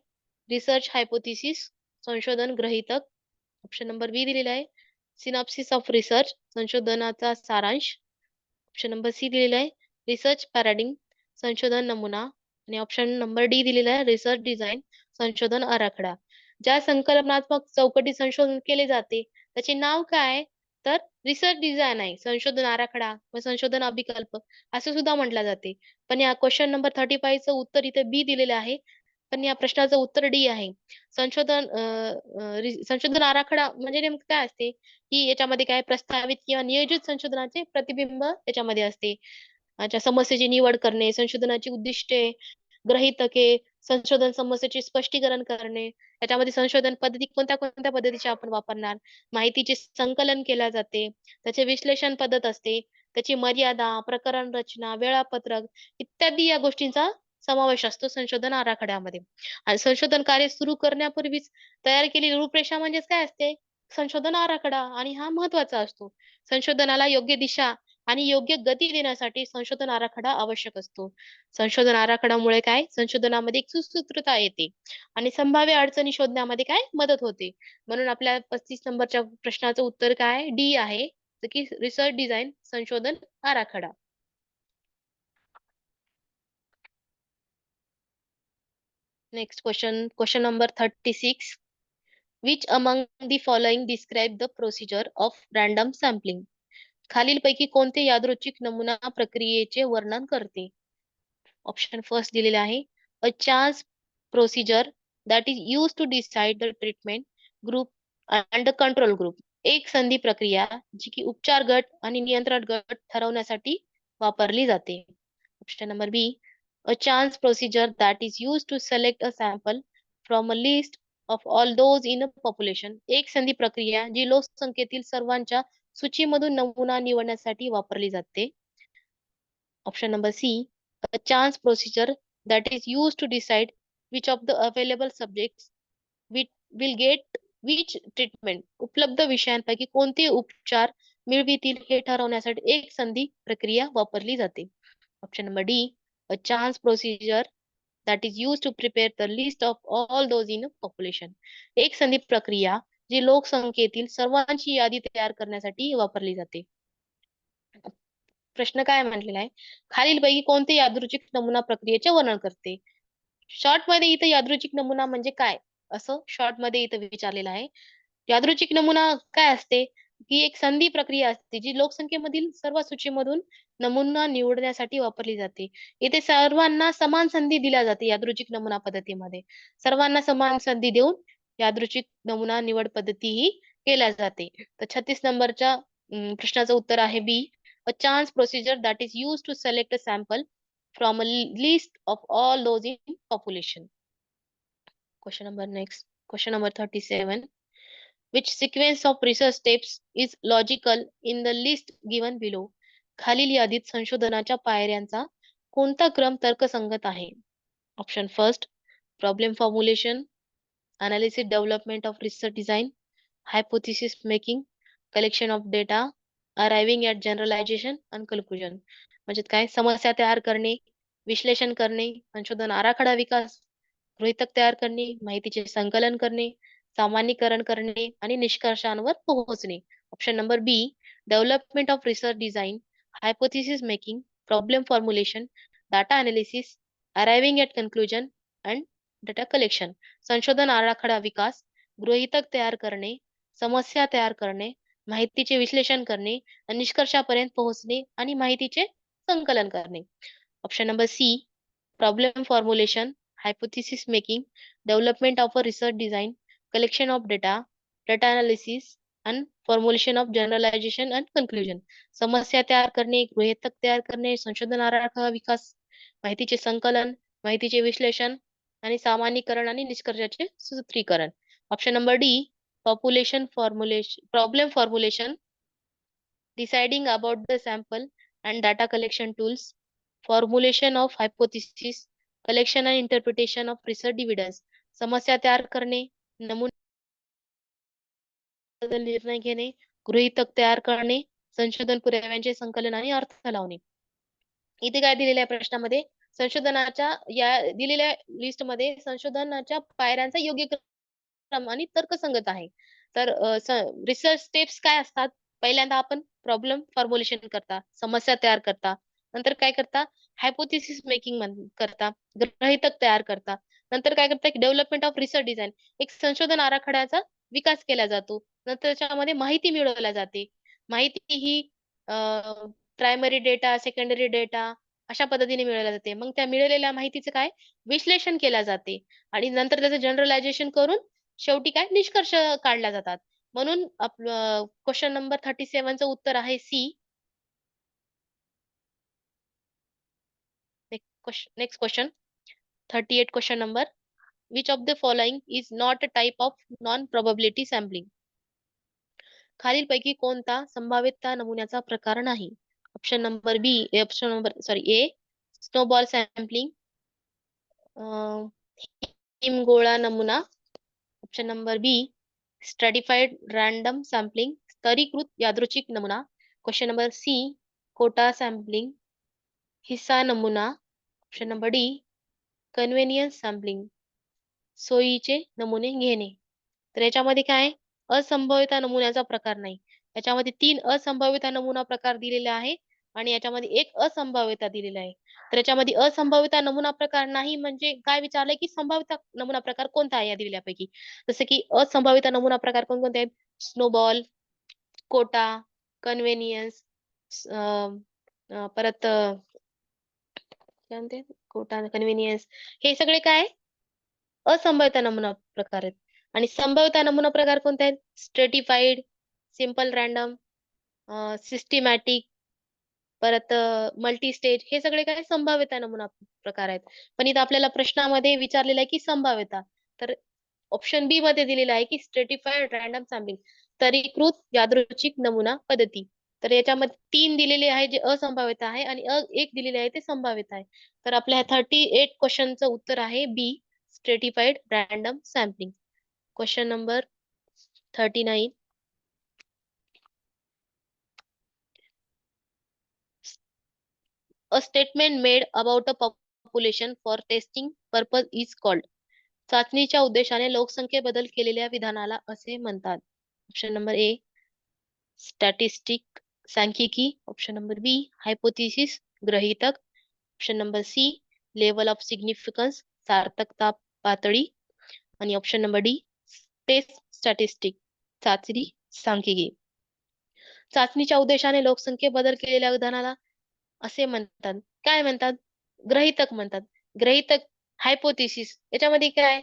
रिसर्च हायपोथिसिस, संशोधन गृहीतक. ऑप्शन नंबर बी दिलेला आहे सिनॉप्सिस ऑफ रिसर्च, संशोधनाचा सारांश. ऑप्शन नंबर सी दिलेला आहे रिसर्च पॅराडिग्म, संशोधन नमुना. आणि ऑप्शन नंबर डी दिलेला आहे रिसर्च डिझाईन, संशोधन आराखडा. ज्या संकल्पनात्मक चौकटीत संशोधन केले जाते त्याचे नाव काय? तर रिसर्च डिझाईन आहे, संशोधन आराखडा व संशोधन अभिकल्प असं सुद्धा म्हटलं जाते. पण या क्वेश्चन नंबर 35 चं उत्तर इथे बी दिलेलं आहे, पण या प्रश्नाचं उत्तर डी आहे. संशोधन आराखडा म्हणजे नेमकं काय असते की याच्यामध्ये काय प्रस्तावित किंवा नियोजित संशोधनाचे प्रतिबिंब याच्यामध्ये असते. अच्छा, समस्येची निवड करणे, संशोधनाची उद्दिष्टे, गृहीतके, संशोधन समस्येचे स्पष्टीकरण करणे. याच्यामध्ये संशोधन पद्धती कोणत्या कोणत्या पद्धतीच्या आपण वापरणार, माहितीचे संकलन केल्या जाते, त्याचे विश्लेषण पद्धत असते, त्याची मर्यादा, प्रकरण रचना, वेळापत्रक इत्यादी या गोष्टींचा समावेश असतो संशोधन आराखड्यामध्ये. आणि संशोधन कार्य सुरू करण्यापूर्वीच तयार केलेली रूपरेषा म्हणजेच काय असते, संशोधन आराखडा. आणि हा महत्वाचा असतो. संशोधनाला योग्य दिशा आणि योग्य गती देण्यासाठी संशोधन आराखडा आवश्यक असतो. संशोधन आराखड्यामुळे काय संशोधनामध्ये एक सुसूत्रता येते आणि संभाव्य अडचणी शोधण्यामध्ये काय मदत होते. म्हणून आपल्या 35 नंबरच्या प्रश्नाचं उत्तर काय डी आहे, की रिसर्च डिझाईन संशोधन आराखडा. Next question number 36. Which among the following describe the procedure of random sampling? खालीलपैकी कोणते यादृच्छिक नमुना प्रक्रियेचे वर्णन करते? ऑप्शन फर्स्ट दिलेले आहे. A chance procedure that is use to decide the treatment group and the control group. एक संधी प्रक्रिया जी की उपचार गट आणि नियंत्रण गट ठरवण्यासाठी वापरली जाते. Option number B. A chance procedure that is use to select a sample from a list of all those in a population. एक संधी प्रक्रिया जी लोकसंख्येतील सर्वांच्या सूचीमधून नमुना निवडण्यासाठी वापरली जाते. Option number C. A chance procedure that is used to decide which of the available subjects will get which treatment. उपलब्ध विषयांपैकी कोणते उपचार मिळवितील हे ठरवण्यासाठी एक संधी प्रक्रिया वापरली जाते. Option number D. A chance procedure that is used to prepare the list of all those in a population. एक संधी प्रक्रिया जी लोकसंख्येतील सर्वांची यादी तयार करण्यासाठी वापरली जाते. प्रश्न काय म्हटलेला आहे, खालीलपैकी कोणते यादृच्छिक नमुना प्रक्रियेचे वर्णन करते? शॉर्ट मध्ये इथं यादृच्छिक नमुना म्हणजे काय असं शॉर्ट मध्ये इथं विचारलेलं आहे. यादृच्छिक नमुना काय असते, की एक संधी प्रक्रिया असते जी लोकसंख्येमधील सर्व सूचीमधून नमुना निवडण्यासाठी वापरली जाते. इथे सर्वांना समान संधी दिल्या जाते यादृच्छिक नमुना पद्धतीमध्ये. सर्वांना समान संधी देऊन यादृच्छिक नमुना निवड पद्धती ही केल्या जाते. तर 36 नंबरच्या प्रश्नाचं उत्तर आहे बी. A chance procedure that is used to select a sample from a list of all those in population. Question number 37. Which sequence of research steps is logical in the list given below? खालील यादीत संशोधनाच्या पायऱ्यांचा कोणता क्रम तर्कसंगत आहे? Option first. Problem formulation, analysis development of research design, hypothesis making, collection of data, arriving at generalization and conclusion. म्हणजे काय समस्या तयार करणे, विश्लेषण करणे, संशोधन आराखडा विकास, गृहीतक तयार करणे, माहितीचे संकलन करणे, सामान्यीकरण करणे आणि निष्कर्षांवर पोहोचणे. Option number B. Development of research design, hypothesis making, problem formulation, data analysis, arriving at conclusion and data collection. संशोधन आराखडा विकास, गृहीतक तयार करणे, समस्या तयार करणे, माहितीचे विश्लेषण करणे, निष्कर्षापर्यंत पोहोचणे आणि माहितीचे संकलन करणे. Option number C. Problem formulation, hypothesis making, development of a research design, collection of data, data analysis, and formulation of generalization and conclusion. समस्या तयार करणे, गृहीतक तयार करणे, संशोधन आराखडा विकास, माहितीचे संकलन, माहितीचे विश्लेषण आणि सामान्यीकरण आणि निष्कर्षाचे सूत्रीकरण. Option number D. Population formulation, problem formulation, deciding about the sample and data collection tools, formulation of hypothesis, collection and interpretation of research evidence. समस्या तयार करणे, नमुना निर्णय घेणे, गृहीतक तयार करणे, संशोधन पुराव्यांचे संकलन आणि अर्थ लावणे. इथे काय दिलेल्या प्रश्नामध्ये संशोधनाच्या या दिलेल्या लिस्ट मध्ये संशोधनाच्या पायऱ्यांचा योग्य क्रम आणि तर्कसंगत आहे. तर रिसर्च स्टेप्स काय असतात? पहिल्यांदा आपण प्रॉब्लेम फॉर्म्युलेशन करता, समस्या तयार करता. नंतर काय करता? हायपोथेसिस मेकिंग करता, गृहीतक तयार करता. नंतर काय करता? डेव्हलपमेंट ऑफ रिसर्च डिझाईन, एक संशोधन आराखड्याचा विकास केला जातो. नंतर त्याच्यामध्ये माहिती मिळवल्या जाते. माहिती ही प्रायमरी डेटा, सेकंडरी डेटा अशा पद्धतीने मिळवल्या जाते. मग त्या मिळालेल्या माहितीचं काय? विश्लेषण केल्या जाते आणि नंतर त्याचं जनरलायझेशन करून शेवटी काय निष्कर्ष काढल्या जातात. म्हणून आपलं क्वेश्चन नंबर 37 चं उत्तर आहे C. Next question 38 question number. Which of the following is not a type of non-probability sampling? खालीलपैकी कोणता संभाव्यता नमुन्याचा प्रकार नाही? Option number B. A. Snowball sampling, हिमगोळा नमुना. Option number B. Stratified random sampling, स्तरीकृत यादृच्छिक नमुना. Question number C. Quota sampling, हिस्सा नमुना. Option number D convenience sampling, सोयीचे नमुने घेणे. तर याच्यामध्ये काय असंभाव्यता नमुन्याचा प्रकार नाही. याच्यामध्ये 3 असंभाव्यता नमुना प्रकार दिलेले आहे आणि याच्यामध्ये एक असंभाव्यता दिलेला आहे. तर याच्यामध्ये असंभाव्यता नमुना प्रकार नाही म्हणजे काय विचारलंय की संभाव्यता नमुना प्रकार कोणता आहे या दिलेल्यापैकी. जसं की असंभाव्यता नमुना प्रकार कोणकोणते आहेत? स्नोबॉल, कोटा, कन्व्हेनियन्स, परत काय म्हणते कोटा, कन्व्हिनियन्स, हे सगळे काय असंभाव्यता नमुना प्रकार आहेत. आणि संभाव्यता नमुना प्रकार कोणते आहेत? स्ट्रेटिफाईड, सिंपल रॅन्डम, सिस्टिमॅटिक, परत मल्टी स्टेज, हे सगळे काय संभाव्यता नमुना प्रकार आहेत. पण इथं आपल्याला प्रश्नामध्ये विचारलेलं आहे की संभाव्यता. तर ऑप्शन बी मध्ये दिलेलं आहे की स्ट्रेटिफाईड रॅन्डम सॅम्पलिंग, स्तरीकृत यादृच्छिक नमुना पद्धती. तर याच्यामध्ये 3 दिलेले आहे जे असंभाव्यता आहे आणि एक दिलेले आहे ते संभाव्यता आहे. तर आपल्या 38 क्वेश्चनचं उत्तर आहे B, stratified random sampling. Question number 39. A statement made about a population for testing purpose is called. चाचणीच्या उद्देशाने लोकसंख्येबद्दल केलेल्या विधानाला असे म्हणतात. ऑप्शन नंबर ए स्टॅटिस्टिक, सांख्यिकी. ऑप्शन नंबर बी हायपोथिसिस, गृहीतक. Option number C level of significance, सार्थकता पातळी. आणि option number D test statistic, चाचणी सांख्यिकी. चाचणीच्या उद्देशाने लोकसंख्येत बदल केलेल्या विधानाला असे म्हणतात. काय म्हणतात? गृहीतक म्हणतात. गृहीतक, हायपोथिसिस, याच्यामध्ये काय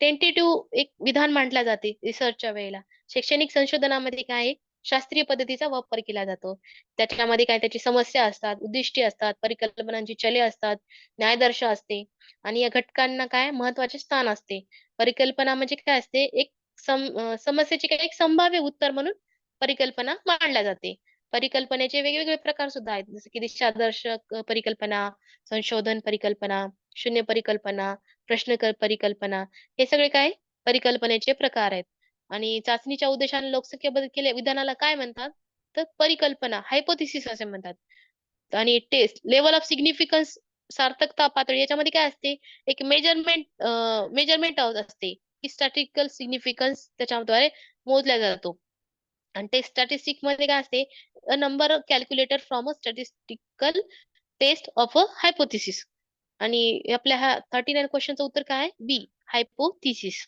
टेंटेटिव्ह एक विधान मांडला जाते रिसर्चच्या वेळेला. शैक्षणिक संशोधनामध्ये काय आहे? शास्त्रीय पद्धतीचा वापर केला जातो. त्याच्यामध्ये काय त्याची समस्या असतात, उद्दिष्टे असतात, परिकल्पनांची चले असतात, न्यायदर्श असते आणि या घटकांना काय महत्वाचे स्थान असते. परिकल्पना म्हणजे काय असते? एक समस्येचे काय एक संभाव्य उत्तर म्हणून परिकल्पना मांडल्या जाते. परिकल्पनेचे वेगवेगळे प्रकार सुद्धा आहेत, जसे की दिशादर्शक परिकल्पना, संशोधन परिकल्पना, शून्य परिकल्पना, प्रश्न परिकल्पना, हे सगळे काय परिकल्पनेचे प्रकार आहेत. आणि चाचणीच्या उद्देशाने लोकसंख्येबद्दल केलेल्या विधानाला काय म्हणतात? तर परिकल्पना, हायपोथिसिस असे म्हणतात. आणि टेस्ट, लेवल ऑफ सिग्निफिकन्स, सार्थकता पातळी, याच्यामध्ये काय असते? एक मेजरमेंट असते की स्टॅटिस्टिकल सिग्निफिकन्स त्याच्याद्वारे मोजला जातो. आणि टेस्ट स्टॅटिस्टिक मध्ये काय असते? A number calculator from a statistical test of a hypothesis. आणि आपल्या ह्या 39 क्वेश्चनचं उत्तर काय आहे? B, hypothesis.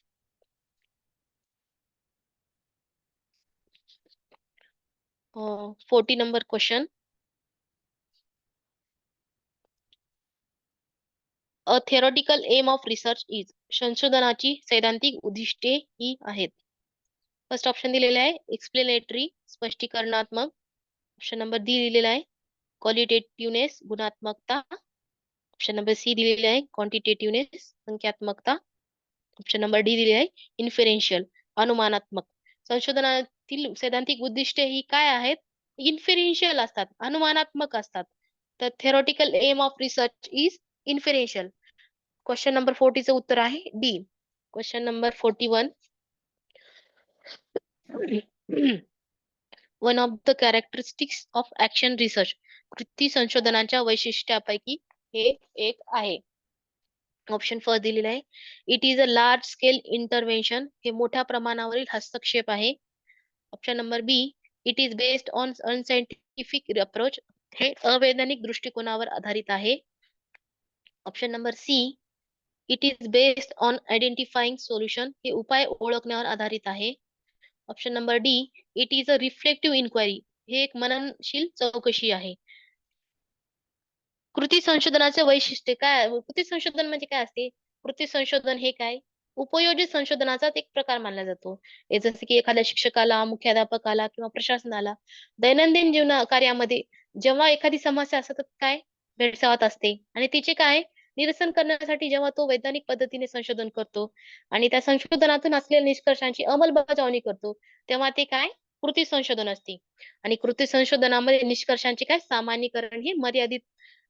40 number question. A theoretical aim of research is, संशोधनाची सैद्धांतिक उद्दिष्टे ही आहेत. फर्स्ट ऑप्शन दिलेला आहे एक्सप्लेनेटरी, स्पष्टीकरणात्मक. ऑप्शन नंबर डी दिलेला आहे क्वालिटेटिव्हनेस, गुणात्मकता. ऑप्शन नंबर सी दिलेला आहे क्वांटिटेटिव्हनेस, संख्यात्मकता. ऑप्शन नंबर डी दिलेला आहे इन्फेरेन्शियल, अनुमानात्मक. संशोधनातील सैद्धांतिक उद्दिष्टे ही काय आहेत? इन्फेरेन्शियल असतात, अनुमानात्मक असतात. तर theoretical aim of research is inferential. Question number 40चं उत्तर आहे D. Question number 41. One of the characteristics of action research, कृती संशोधनाच्या वैशिष्ट्यापैकी हे एक आहे. ऑप्शन फर्स्ट दिलेला आहे it is a large scale intervention, हे मोठ्या प्रमाणावरील हस्तक्षेप आहे. Option number B it is based on unscientific approach, हे अवैज्ञानिक दृष्टिकोनावर आधारित आहे. Option number C it is based on identifying solution, हे उपाय ओळखण्यावर आधारित आहे. Option number D it is a reflective inquiry, हे एक मननशील चौकशी आहे. कृती संशोधनाचे वैशिष्ट्य काय? कृती संशोधन म्हणजे काय असते? कृती संशोधन हे काय उपयोजित संशोधनाचाच एक प्रकार मानला जातो. हे जसे की एखाद्या शिक्षकाला, मुख्याध्यापकाला किंवा प्रशासनाला दैनंदिन जीवन कार्यामध्ये जेव्हा एखादी समस्या असते तर काय भेडसावत असते आणि तिचे काय निरसन करण्यासाठी जेव्हा तो वैज्ञानिक पद्धतीने संशोधन करतो आणि त्या संशोधनातून असलेल्या निष्कर्षांची अंमलबजावणी करतो, तेव्हा ते काय कृती संशोधन असते. आणि कृती संशोधनामध्ये निष्कर्षांचे काय सामान्यीकरण हे मर्यादित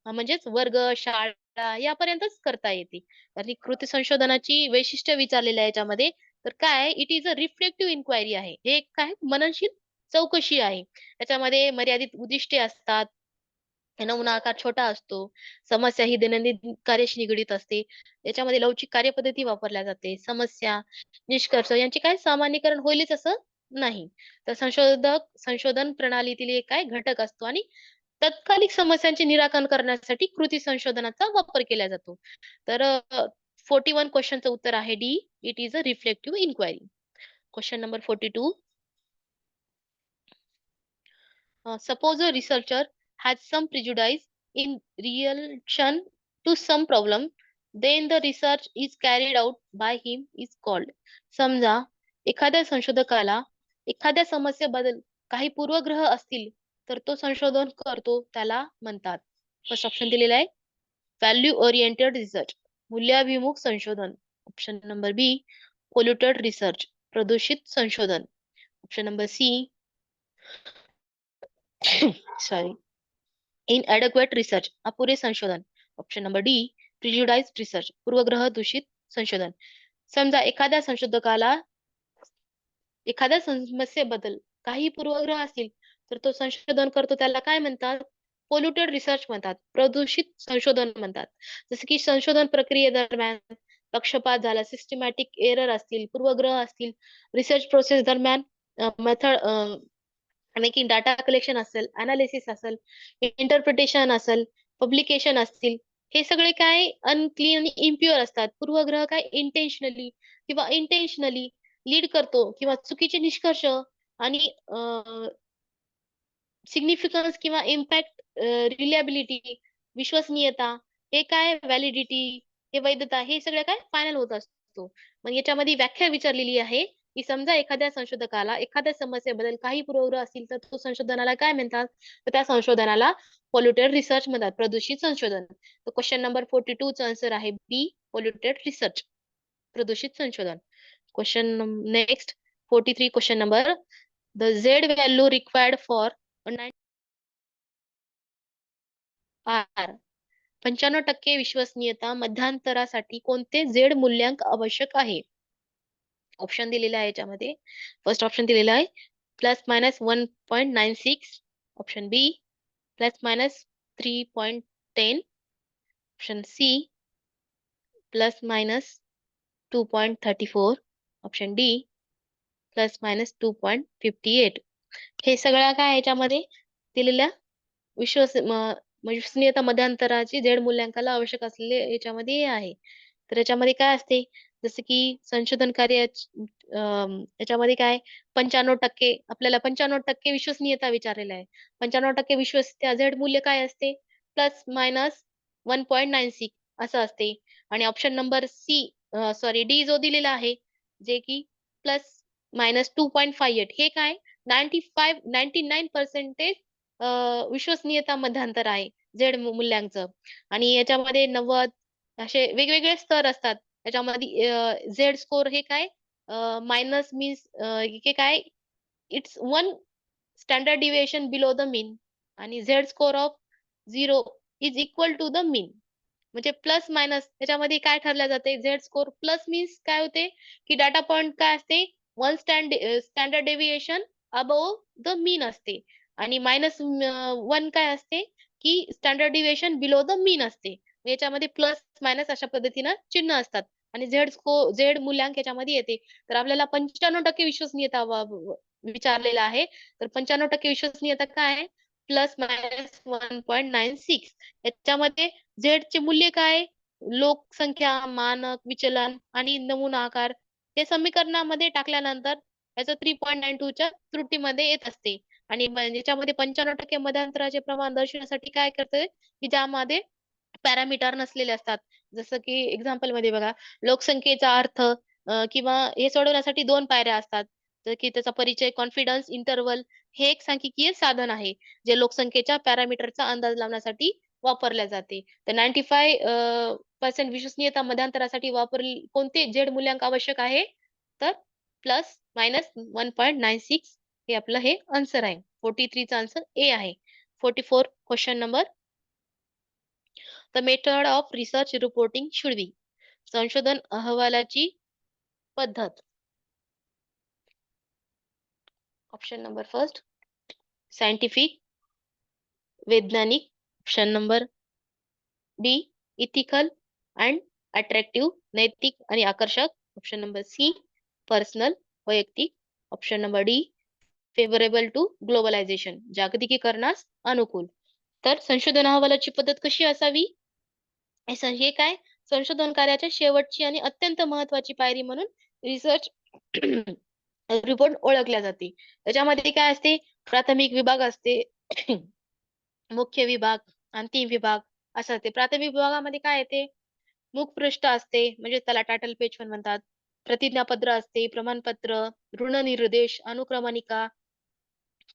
म्हणजेच वर्ग, शाळा यापर्यंतच करता येते. आणि कृती संशोधनाची वैशिष्ट्य विचारलेलं आहे याच्यामध्ये, तर काय it is a reflective inquiry आहे. हे एक काय मननशील चौकशी आहे. त्याच्यामध्ये मर्यादित उद्दिष्टे असतात. नमुना आकार छोटा असतो. समस्या ही दैनंदिन कार्याशी निगडीत असते. याच्यामध्ये लवचिक कार्यपद्धती वापरल्या जाते. समस्या, निष्कर्ष यांचे काय सामान्यीकरण होईलच असं नाही. तर संशोधन प्रणालीतील एक काय घटक असतो आणि तत्कालिक समस्यांचे निराकरण करण्यासाठी कृती संशोधनाचा वापर केला जातो. तर 41 क्वेश्चनचं उत्तर आहे D. It is a reflective inquiry. Question number 42. Suppose a researcher has some prejudice in relation to some problem, then the research is carried out by him is called. समजा एखाद्या संशोधकाला एखाद्या समस्येबद्दल काही पूर्वग्रह असतील, तर तो संशोधन करतो त्याला म्हणतात. फर्स्ट ऑप्शन दिलेला आहे व्हॅल्यू ओरिएंटेड रिसर्च, मूल्याभिमुख संशोधन. Option number B polluted research, प्रदूषित संशोधन. Option number C sorry inadequate research, अपुरे संशोधन. Option number D prejudiced research, पूर्वग्रह दूषित संशोधन. समजा एखाद्या संशोधकाला एखाद्या समस्येबद्दल काही पूर्वग्रह असतील, तर तो संशोधन करतो त्याला काय म्हणतात? पोल्युटेड रिसर्च म्हणतात, प्रदूषित संशोधन म्हणतात. जसं की संशोधन प्रक्रियेदरम्यान पक्षपात झाला, सिस्टमॅटिक एरर असतील, पूर्वग्रह असतील, रिसर्च प्रोसेस दरम्यान मेथड मेकिंग डाटा कलेक्शन असेल, अनालिसिस असेल, इंटरप्रिटेशन असेल, पब्लिकेशन असतील, हे सगळे काय अनक्लीन आणि इम्प्युअर असतात. पूर्वग्रह काय इंटेन्शनली लीड करतो किंवा चुकीचे निष्कर्ष आणि सिग्निफिकन्स किंवा इम्पॅक्ट, रिलायबिलिटी, विश्वसनीयता, हे काय व्हॅलिडिटी, हे वैधता, हे सगळं काय फायनल होत असतो. मग याच्यामध्ये व्याख्या विचारलेली आहे की समजा एखाद्या संशोधकाला एखाद्या समस्येबद्दल काही पूर्वग्रह असतील, तर तो संशोधनाला काय म्हणतात? तर त्या संशोधनाला पोल्युटेड रिसर्च म्हणतात, प्रदूषित संशोधन. तर क्वेश्चन नंबर 42 चा आन्सर आहे बी पोल्युटेड रिसर्च, प्रदूषित संशोधन. Question next 43 question number the Z value required for our 95% विश्वसनीयता मध्यांतरासाठी कोणते झेड मूल्यांक आवश्यक आहे? ऑप्शन दिलेला आहे याच्यामध्ये. फर्स्ट ऑप्शन दिलेला आहे ±1.96. Option B ±3.10. Option C ±2.34. Option D ±2.58. हे सगळ्या काय याच्यामध्ये दिलेल्या विश्वसनीयता मध्यांतराची झेड मूल्यांकाला आवश्यक असलेले याच्यामध्ये हे आहे. तर याच्यामध्ये काय असते, जसं की संशोधन कार्य याच्यामध्ये काय 95% आपल्याला 95% विश्वसनीयता विचारलेला आहे. 95% विश्वसनीयता झेड मूल्य काय असते? ±1.96 असं असते. आणि ऑप्शन नंबर सी डी जो दिलेला आहे, जे की ±2.58, हे काय 99% विश्वसनीयता मध्यांतर आहे झेड मूल्यांचं. आणि याच्यामध्ये 90 असे वेगवेगळे स्तर असतात. त्याच्यामध्ये झेड स्कोर हे काय मायनस मीन्स हे काय it's one standard deviation below the mean, आणि Z score of 0 is equal to the mean. म्हणजे प्लस मायनस त्याच्यामध्ये काय ठरल्या जाते? झेड स्कोर प्लस मीन्स काय होते की डाटा पॉइंट काय असते? One standard deviation above the mean असते. आणि -1 काय असते की standard deviation below the mean असते. याच्यामध्ये प्लस मायनस अशा पद्धतीनं चिन्ह असतात. आणि झेड मूल्यांक याच्यामध्ये येते. तर आपल्याला 95% विश्वसनीयता विचारलेला आहे. तर 95% विश्वसनीयता काय आहे? ±1.96. याच्यामध्ये झेड चे मूल्य काय? लोकसंख्या, मानक, विचलन आणि नमुना आकार हे समीकरणामध्ये टाकल्यानंतर त्याचं 3.92 च्या त्रुटीमध्ये येत असते. आणि याच्यामध्ये 95% मध्यांतराचे प्रमाण दर्शवण्यासाठी काय करते की ज्यामध्ये पॅरामीटर नसलेले असतात. जसं की एक्झाम्पल मध्ये बघा, लोकसंख्येचा अर्थ किंवा हे सोडवण्यासाठी 2 पायऱ्या असतात. तर की त्याचा परिचय, कॉन्फिडन्स इंटरवल हे एक सांख्यिकीय साधन आहे, जे लोकसंख्येच्या पॅरामीटरचा अंदाज लावण्यासाठी वापरल्या जाते. तर 95% विश्वसनीयता मध्यांतरासाठी कोणते झेड मूल्यांक आवश्यक आहे? तर ±1.96 हे आपलं हे आन्सर आहे. 43 चा आन्सर ए आहे. 44 question number the method of research reporting should be. संशोधन अहवालाची पद्धत. ऑप्शन नंबर फर्स्ट सायंटिफिक, वैज्ञानिक. Option number D ethical and attractive, नैतिक आणि आकर्षक. ऑप्शन नंबर सी पर्सनल, वैयक्तिक. Option number D favourable to globalisation, जागतिकीकरणास अनुकूल. तर संशोधन अहवालाची पद्धत कशी असावी? हे काय संशोधन कार्याच्या शेवटची आणि अत्यंत महत्वाची पायरी म्हणून रिसर्च रिपोर्ट ओळखल्या जाते. त्याच्यामध्ये काय असते? प्राथमिक विभाग असते, मुख्य विभाग, अंतिम विभाग असं असते. प्राथमिक विभागामध्ये काय येते? मुखपृष्ठ असते, म्हणजे त्याला टायटल पेज पण म्हणतात. प्रतिज्ञापत्र असते, प्रमाणपत्र, ऋणनिर्देश, अनुक्रमणिका,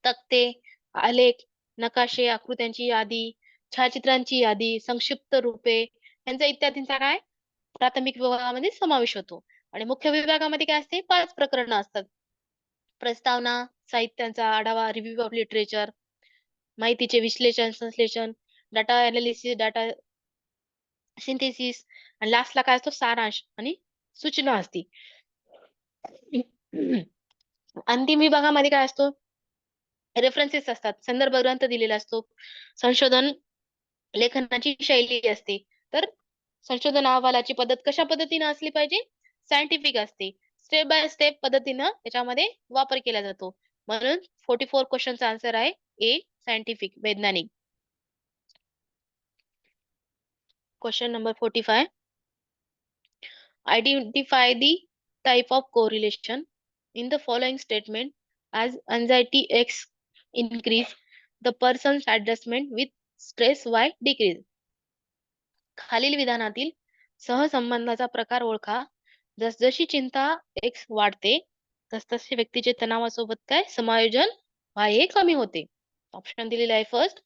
तक्ते, आलेख, नकाशे, आकृत्यांची यादी, छायाचित्रांची यादी, संक्षिप्त रूपे यांचा इत्यादींचा काय प्राथमिक विभागामध्ये समावेश होतो. आणि मुख्य विभागामध्ये काय असते? 5 प्रकरणं असतात. प्रस्तावना, साहित्यांचा आढावा, रिव्ह्यू ऑफ लिटरेचर, माहितीचे विश्लेषण, संश्लेषण, डाटा अनालिसिस, डाटा सिंथेसिस आणि लास्टला काय असतो? सारांश आणि सूचना असते. अंतिम विभागामध्ये काय असतो? रेफरन्सेस असतात, संदर्भ ग्रंथ दिलेला असतो, संशोधन लेखनाची शैली असते. तर संशोधन अहवालाची पद्धत कशा पद्धतीने असली पाहिजे? सायंटिफिक असते. स्टेप बाय स्टेप पद्धतीनं त्याच्यामध्ये वापर केला जातो. म्हणून 44 क्वेश्चनचा आन्सर आहे ए सायंटिफिक, वैज्ञानिक. Question number 45. Identify the type of correlation in the following statement. As anxiety X increase, the person's adjustment with stress Y decrease. खालील विधानातील सहसंबंधाचा प्रकार ओळखा. जसजशी चिंता X वाढते, तसतसे व्यक्तीचे तणावासोबत काय समायोजन Y हे कमी होते. ऑप्शन दिलेले आहे. फर्स्ट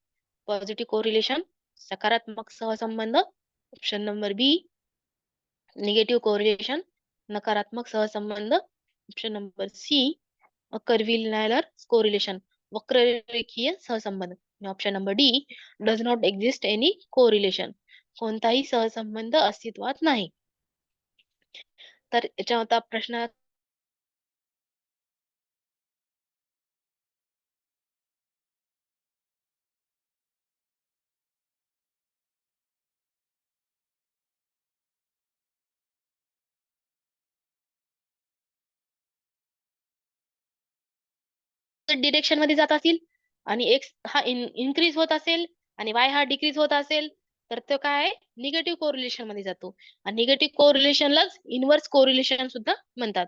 पॉझिटिव्ह कोरिलेशन, सकारात्मक सहसंबंध. ऑप्शन नंबर बी निगेटिव्ह कोरिलेशन, नकारात्मक सहसंबंध. ऑप्शन नंबर सी कर्व्हिलिनायर कोरिलेशन, वक्ररेखीय सहसंबंध. Option number D does not exist any correlation, कोणताही सहसंबंध अस्तित्वात नाही. तर याच्या आता प्रश्न डिरेक्शन मध्ये जात असेल आणि एक्स हा इन्क्रीज होत असेल आणि वाय हा डिक्रीज होत असेल, तर तो काय निगेटिव्ह कोरिलेशन मध्ये जातो. आणि निगेटिव्ह कोरिलेशनलाच इनव्हर्स कोरिलेशन सुद्धा म्हणतात.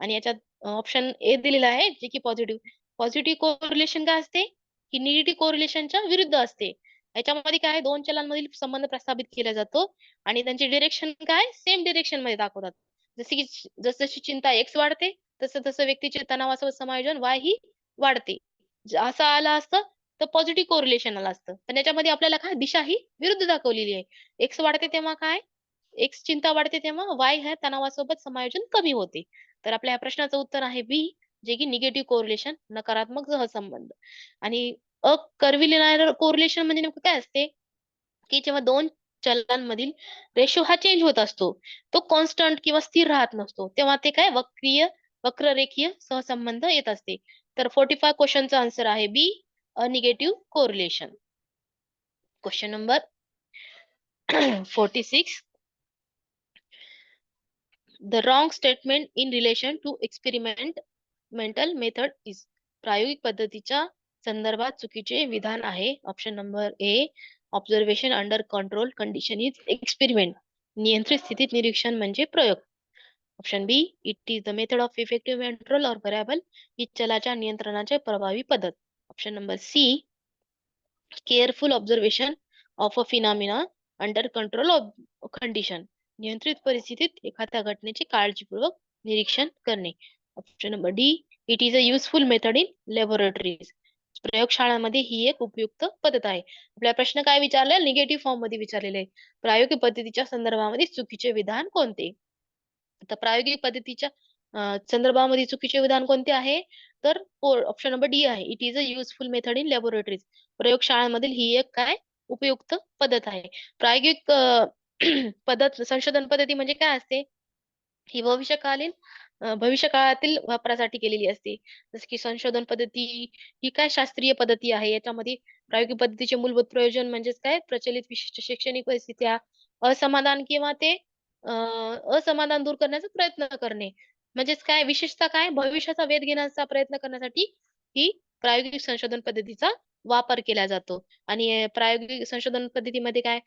आणि याच्यात ऑप्शन ए दिलेला आहे, जे की पॉझिटिव्ह. पॉझिटिव्ह कोरिलेशन काय असते? की निगेटिव्ह कोरिलेशनच्या विरुद्ध असते. याच्यामध्ये काय दोन चलांमधील संबंध प्रस्थापित केला जातो आणि त्यांची डिरेक्शन काय सेम डिरेक्शन मध्ये दाखवतात. जसे की जसजशी चिंता एक्स वाढते, तसं तसं व्यक्तीचे तणावासोबत समायोजन वाय ही वाढते. असं आलं असतं तर पॉझिटिव्ह कोरिलेशन आलं असतं. पण याच्यामध्ये आपल्याला काय दिशा ही विरुद्ध दाखवलेली आहे. एक्स वाढते तेव्हा काय एक्स चिंता वाढते तेव्हा वाय ह्या तणावासोबत समायोजन कमी होते. तर आपल्या ह्या प्रश्नाचं उत्तर आहे बी, जे की निगेटिव्ह कोरिलेशन, नकारात्मक सहसंबंध. आणि कर्व्हिलिनायर कोरिलेशन म्हणजे नेमकं काय असते? की जेव्हा दोन चलांमधील रेशो हा चेंज होत असतो, तो कॉन्स्टंट किंवा स्थिर राहत नसतो, तेव्हा ते काय वक्ररेखीय सहसंबंध येत असते. तर 45 क्वेश्चनचा आन्सर आहे B negative correlation. Question number 46. The wrong statement in relation to experimental method is. प्रायोगिक पद्धतीच्या संदर्भात चुकीचे विधान आहे. Option number A observation under control condition is experiment, नियंत्रित स्थितीत निरीक्षण म्हणजे प्रयोग. Option B it is the method of effective control or variable, ही चलाच्या नियंत्रणाचे प्रभावी पद्धत. Option number C careful observation of a phenomena under control of condition, नियंत्रित परिस्थितीत एखाद्या घटनेचे काळजीपूर्वक निरीक्षण करणे. Option number D it is a useful method in laboratories, प्रयोगशाळांमध्ये ही एक उपयुक्त पद्धत आहे. आपला प्रश्न काय विचारलाय? निगेटिव्ह फॉर्म मध्ये विचारलेले आहे. प्रायोगिक पद्धतीच्या संदर्भामध्ये चुकीचे विधान कोणते? तर प्रायोगिक पद्धतीच्या संदर्भामध्ये चुकीचे विधान कोणते आहे? तर ऑप्शन नंबर डी आहे, it is a useful method in laboratories, प्रयोगशाळांमधील ही एक काय उपयुक्त पद्धत आहे. प्रायोगिक पद्धत संशोधन पद्धती म्हणजे काय असते? ही भविष्यकालीन भविष्यकाळातील वापरासाठी केलेली असते. जसं की संशोधन पद्धती ही काय शास्त्रीय पद्धती आहे. याच्यामध्ये प्रायोगिक पद्धतीचे मूलभूत प्रयोजन म्हणजेच काय प्रचलित विशिष्ट शैक्षणिक परिस्थित्या, असमाधान किंवा ते असमाधान दूर करण्याचा प्रयत्न करणे. म्हणजेच काय विशेषतः काय भविष्याचा वेध घेण्याचा प्रयत्न करण्यासाठी ही प्रायोगिक संशोधन पद्धतीचा वापर केला जातो. आणि प्रायोगिक संशोधन पद्धतीमध्ये काय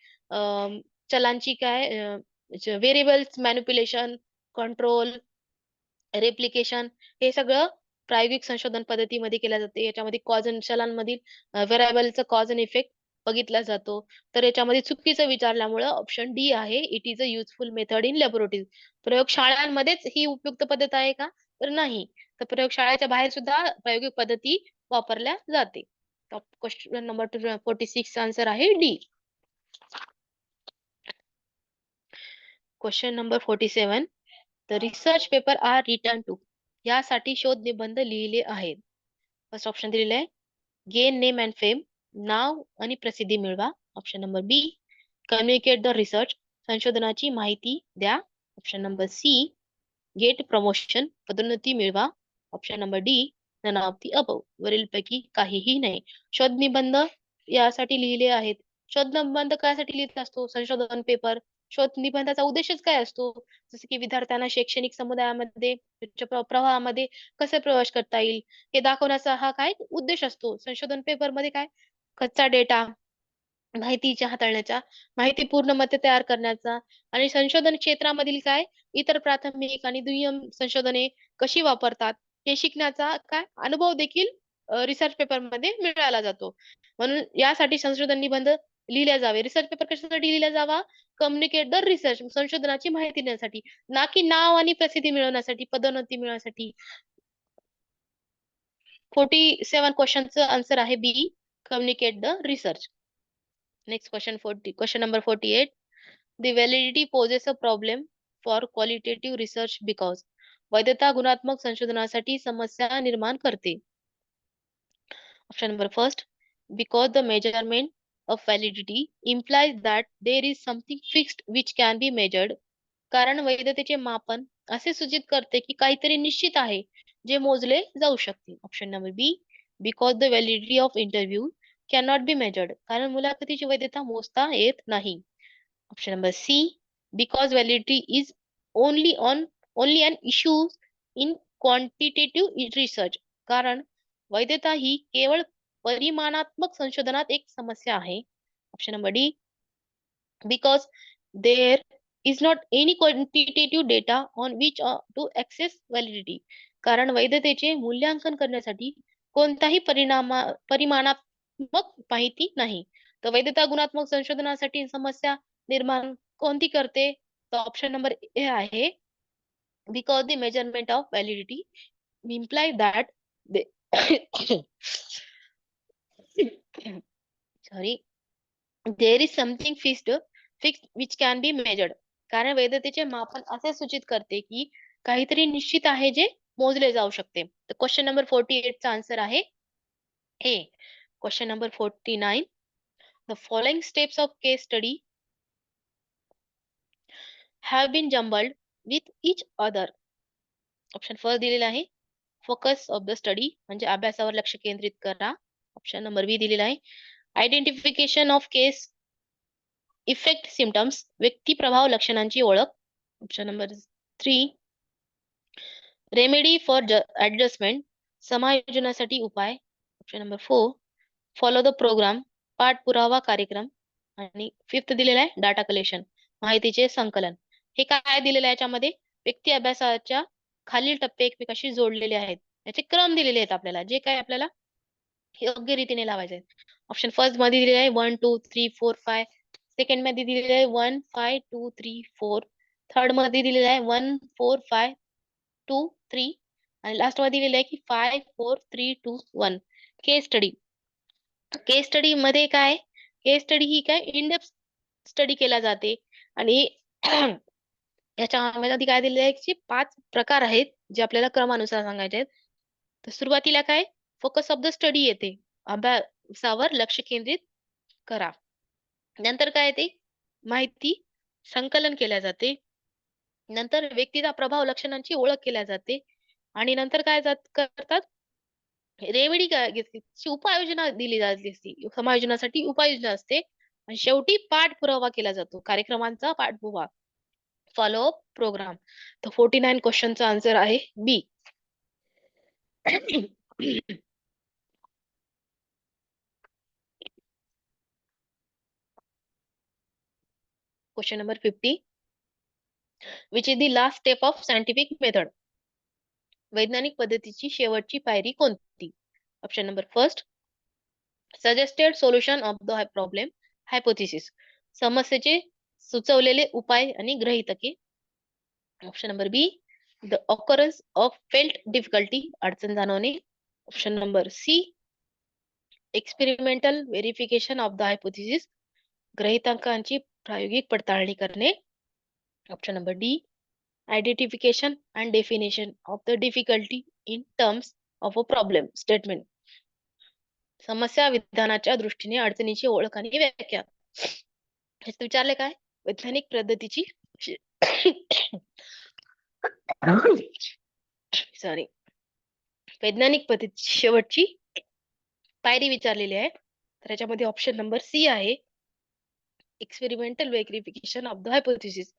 चलांची काय व्हेरिएबल्स मॅनिप्युलेशन, कंट्रोल, रेप्लिकेशन हे सगळं प्रायोगिक संशोधन पद्धतीमध्ये केलं जाते. याच्यामध्ये कॉज अँड चलांमधील व्हेरिएबलचा कॉज अँड इफेक्ट बघितला जातो. तर याच्यामध्ये चुकीचं विचारल्यामुळे ऑप्शन डी आहे, it is a useful method in laboratory. प्रयोगशाळांमध्येच ही उपयुक्त पद्धत आहे का? तर नाही. तर प्रयोगशाळेच्या बाहेर सुद्धा प्रायोगिक पद्धती वापरल्या जाते. क्वेश्चन नंबर 46 आन्सर आहे D. Question number 47, the research paper are written to. यासाठी शोध निबंध लिहिले आहेत. फर्स्ट ऑप्शन दिलेलं आहे गेन नेम अँड फेम, नाव आणि प्रसिद्धी मिळवा. Option number B communicate the research, संशोधनाची माहिती द्या. Option number C get promotion, पदोन्नती मिळवा. Option number D none of the above, वरीलपैकी काहीही नाही. शोध निबंध यासाठी लिहिले आहेत. शोध निबंध कायसाठी लिहित असतो? संशोधन पेपर. शोध निबंधाचा उद्देशच काय असतो? जसं की विद्यार्थ्यांना शैक्षणिक समुदायामध्ये प्रवाहामध्ये कसे प्रवेश करता येईल हे दाखवण्याचा हा काय उद्देश असतो. संशोधन पेपर मध्ये काय कच्चा डेटा, माहितीच्या हाताळण्याचा, माहितीपूर्ण मते तयार करण्याचा आणि संशोधन क्षेत्रामधील काय इतर प्राथमिक आणि दुय्यम संशोधने कशी वापरतात हे शिकण्याचा काय अनुभव देखील रिसर्च पेपर मध्ये मिळाला जातो. म्हणून यासाठी संशोधन निबंध लिहिल्या जावे. रिसर्च पेपर कशासाठी लिहिला जावा? कम्युनिकेट द रिसर्च, संशोधनाची माहिती देण्यासाठी, ना की नाव आणि प्रसिद्धी मिळवण्यासाठी, पदोन्नती मिळवण्यासाठी. 47 क्वेश्चनचं आन्सर आहे B, communicate the research. Next question 40. Question number 48. The validity poses a problem for qualitative research because वैधता गुणात्मक संशोधनासाठी समस्या निर्माण करते. Option number first, because the measurement of validity implies that there is something fixed which can be measured. कारण वैधतेचे मापन असे सूचित करते की काहीतरी निश्चित आहे जे मोजले जाऊ शकते. Option number B, because the validity of interview cannot be measured, कारण मुलाखतीची वैधता मोजता येत नाही. Option number C, because validity is only on only an issue in quantitative research, कारण वैधता ही केवळ परिमाणात्मक संशोधनात एक समस्या आहे. Option number D, because there is not any quantitative data on which to access validity, कारण वैधतेचे मूल्यांकन करण्यासाठी कोणताही परिमाणात्मक माहिती नाही. तर वैधता गुणात्मक संशोधनासाठी समस्या निर्माण कोणती करते? तर ऑप्शन नंबर ए आहे, because the measurement of validity imply that the sorry, there is something fixed which can be measured, कारण वैधतेचे मापन असे सूचित करते की काहीतरी निश्चित आहे जे मोजले जाऊ शकते. तर क्वेश्चन नंबर 48 चा आन्सर आहे A. Question number 49, the following steps of case study have been jumbled with each other. Option first दिलेला आहे फोकस ऑफ द स्टडी, म्हणजे अभ्यासावर लक्ष केंद्रित करा. ऑप्शन नंबर बी दिलेला आहे identification of case effect symptoms, व्यक्ती प्रभाव लक्षणांची ओळख. Option number 3 remedy for adjustment, समायोजनासाठी उपाय. Option number 4 follow the programme, पाठपुरावा कार्यक्रम. आणि फिफ्थ दिलेला आहे डाटा कलेक्शन, माहितीचे संकलन. हे काय दिलेलं आहे याच्यामध्ये? व्यक्ती अभ्यासाच्या खालील टप्पे एकमेकाशी जोडलेले आहेत, याचे क्रम दिलेले आहेत आपल्याला, जे काय आपल्याला योग्य रीतीने लावायचे आहेत. ऑप्शन फर्स्ट मध्ये दिलेले आहे 1 2 3 4 5, सेकंड मध्ये दिलेले आहे 1 5 2 3 4, थर्ड मध्ये दिलेलं आहे 1 4 5 2 3, आणि लास्ट मध्ये दिलेलं आहे की 5 4 3 2 1. केस स्टडी. केस स्टडी मध्ये काय, केस स्टडी ही काय इनडेप्थ स्टडी केला जाते. आणि याच्यामध्ये काय दिलेलं आहे की 5 प्रकार आहेत जे आपल्याला क्रमानुसार सांगायचे आहेत. तर सुरुवातीला काय फोकस ऑफ द स्टडी येते, अभ्यासावर लक्ष केंद्रित करा. नंतर काय येते माहिती संकलन केल्या जाते. नंतर व्यक्तीचा प्रभाव लक्षणांची ओळख केल्या जाते आणि नंतर काय करतात रेमेडी काय घेतली उपाययोजना दिली जाते असते समायोजनासाठी उपाययोजना असते आणि शेवटी पाठपुरावा केला जातो कार्यक्रमांचा पाठपुरावा फॉलोअप प्रोग्राम तर 49 क्वेश्चनचा आन्सर आहे बी. Question number 50. Which is the last step of scientific method? वैज्ञानिक पद्धतीची शेवटची पायरी कोणती? Option number first suggested solution of the problem hypothesis समस्येचे सुचवलेले उपाय आणि गृहीतके. Option number B the occurrence of felt difficulty अडचण जाणवणे. Option number C experimental verification of the hypothesis गृहीतकांची प्रायोगिक पडताळणी करणे. Option number D identification and definition of the difficulty in terms of a problem statement समस्या विधानाच्या दृष्टीने अडचणीची ओळख आणि व्याख्या. विचारले काय वैज्ञानिक पद्धतीची सॉरी वैज्ञानिक पद्धतीची शेवटची पायरी विचारलेली आहे तर याच्यामध्ये ऑप्शन नंबर सी आहे experimental verification of the hypothesis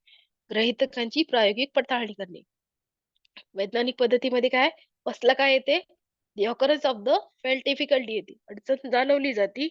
गृहीतकांची प्रायोगिक पडताळणी करणे. वैज्ञानिक पद्धतीमध्ये काय कसलं काय येते the occurrence of the felt difficulty येते अडचण जाणवली जाते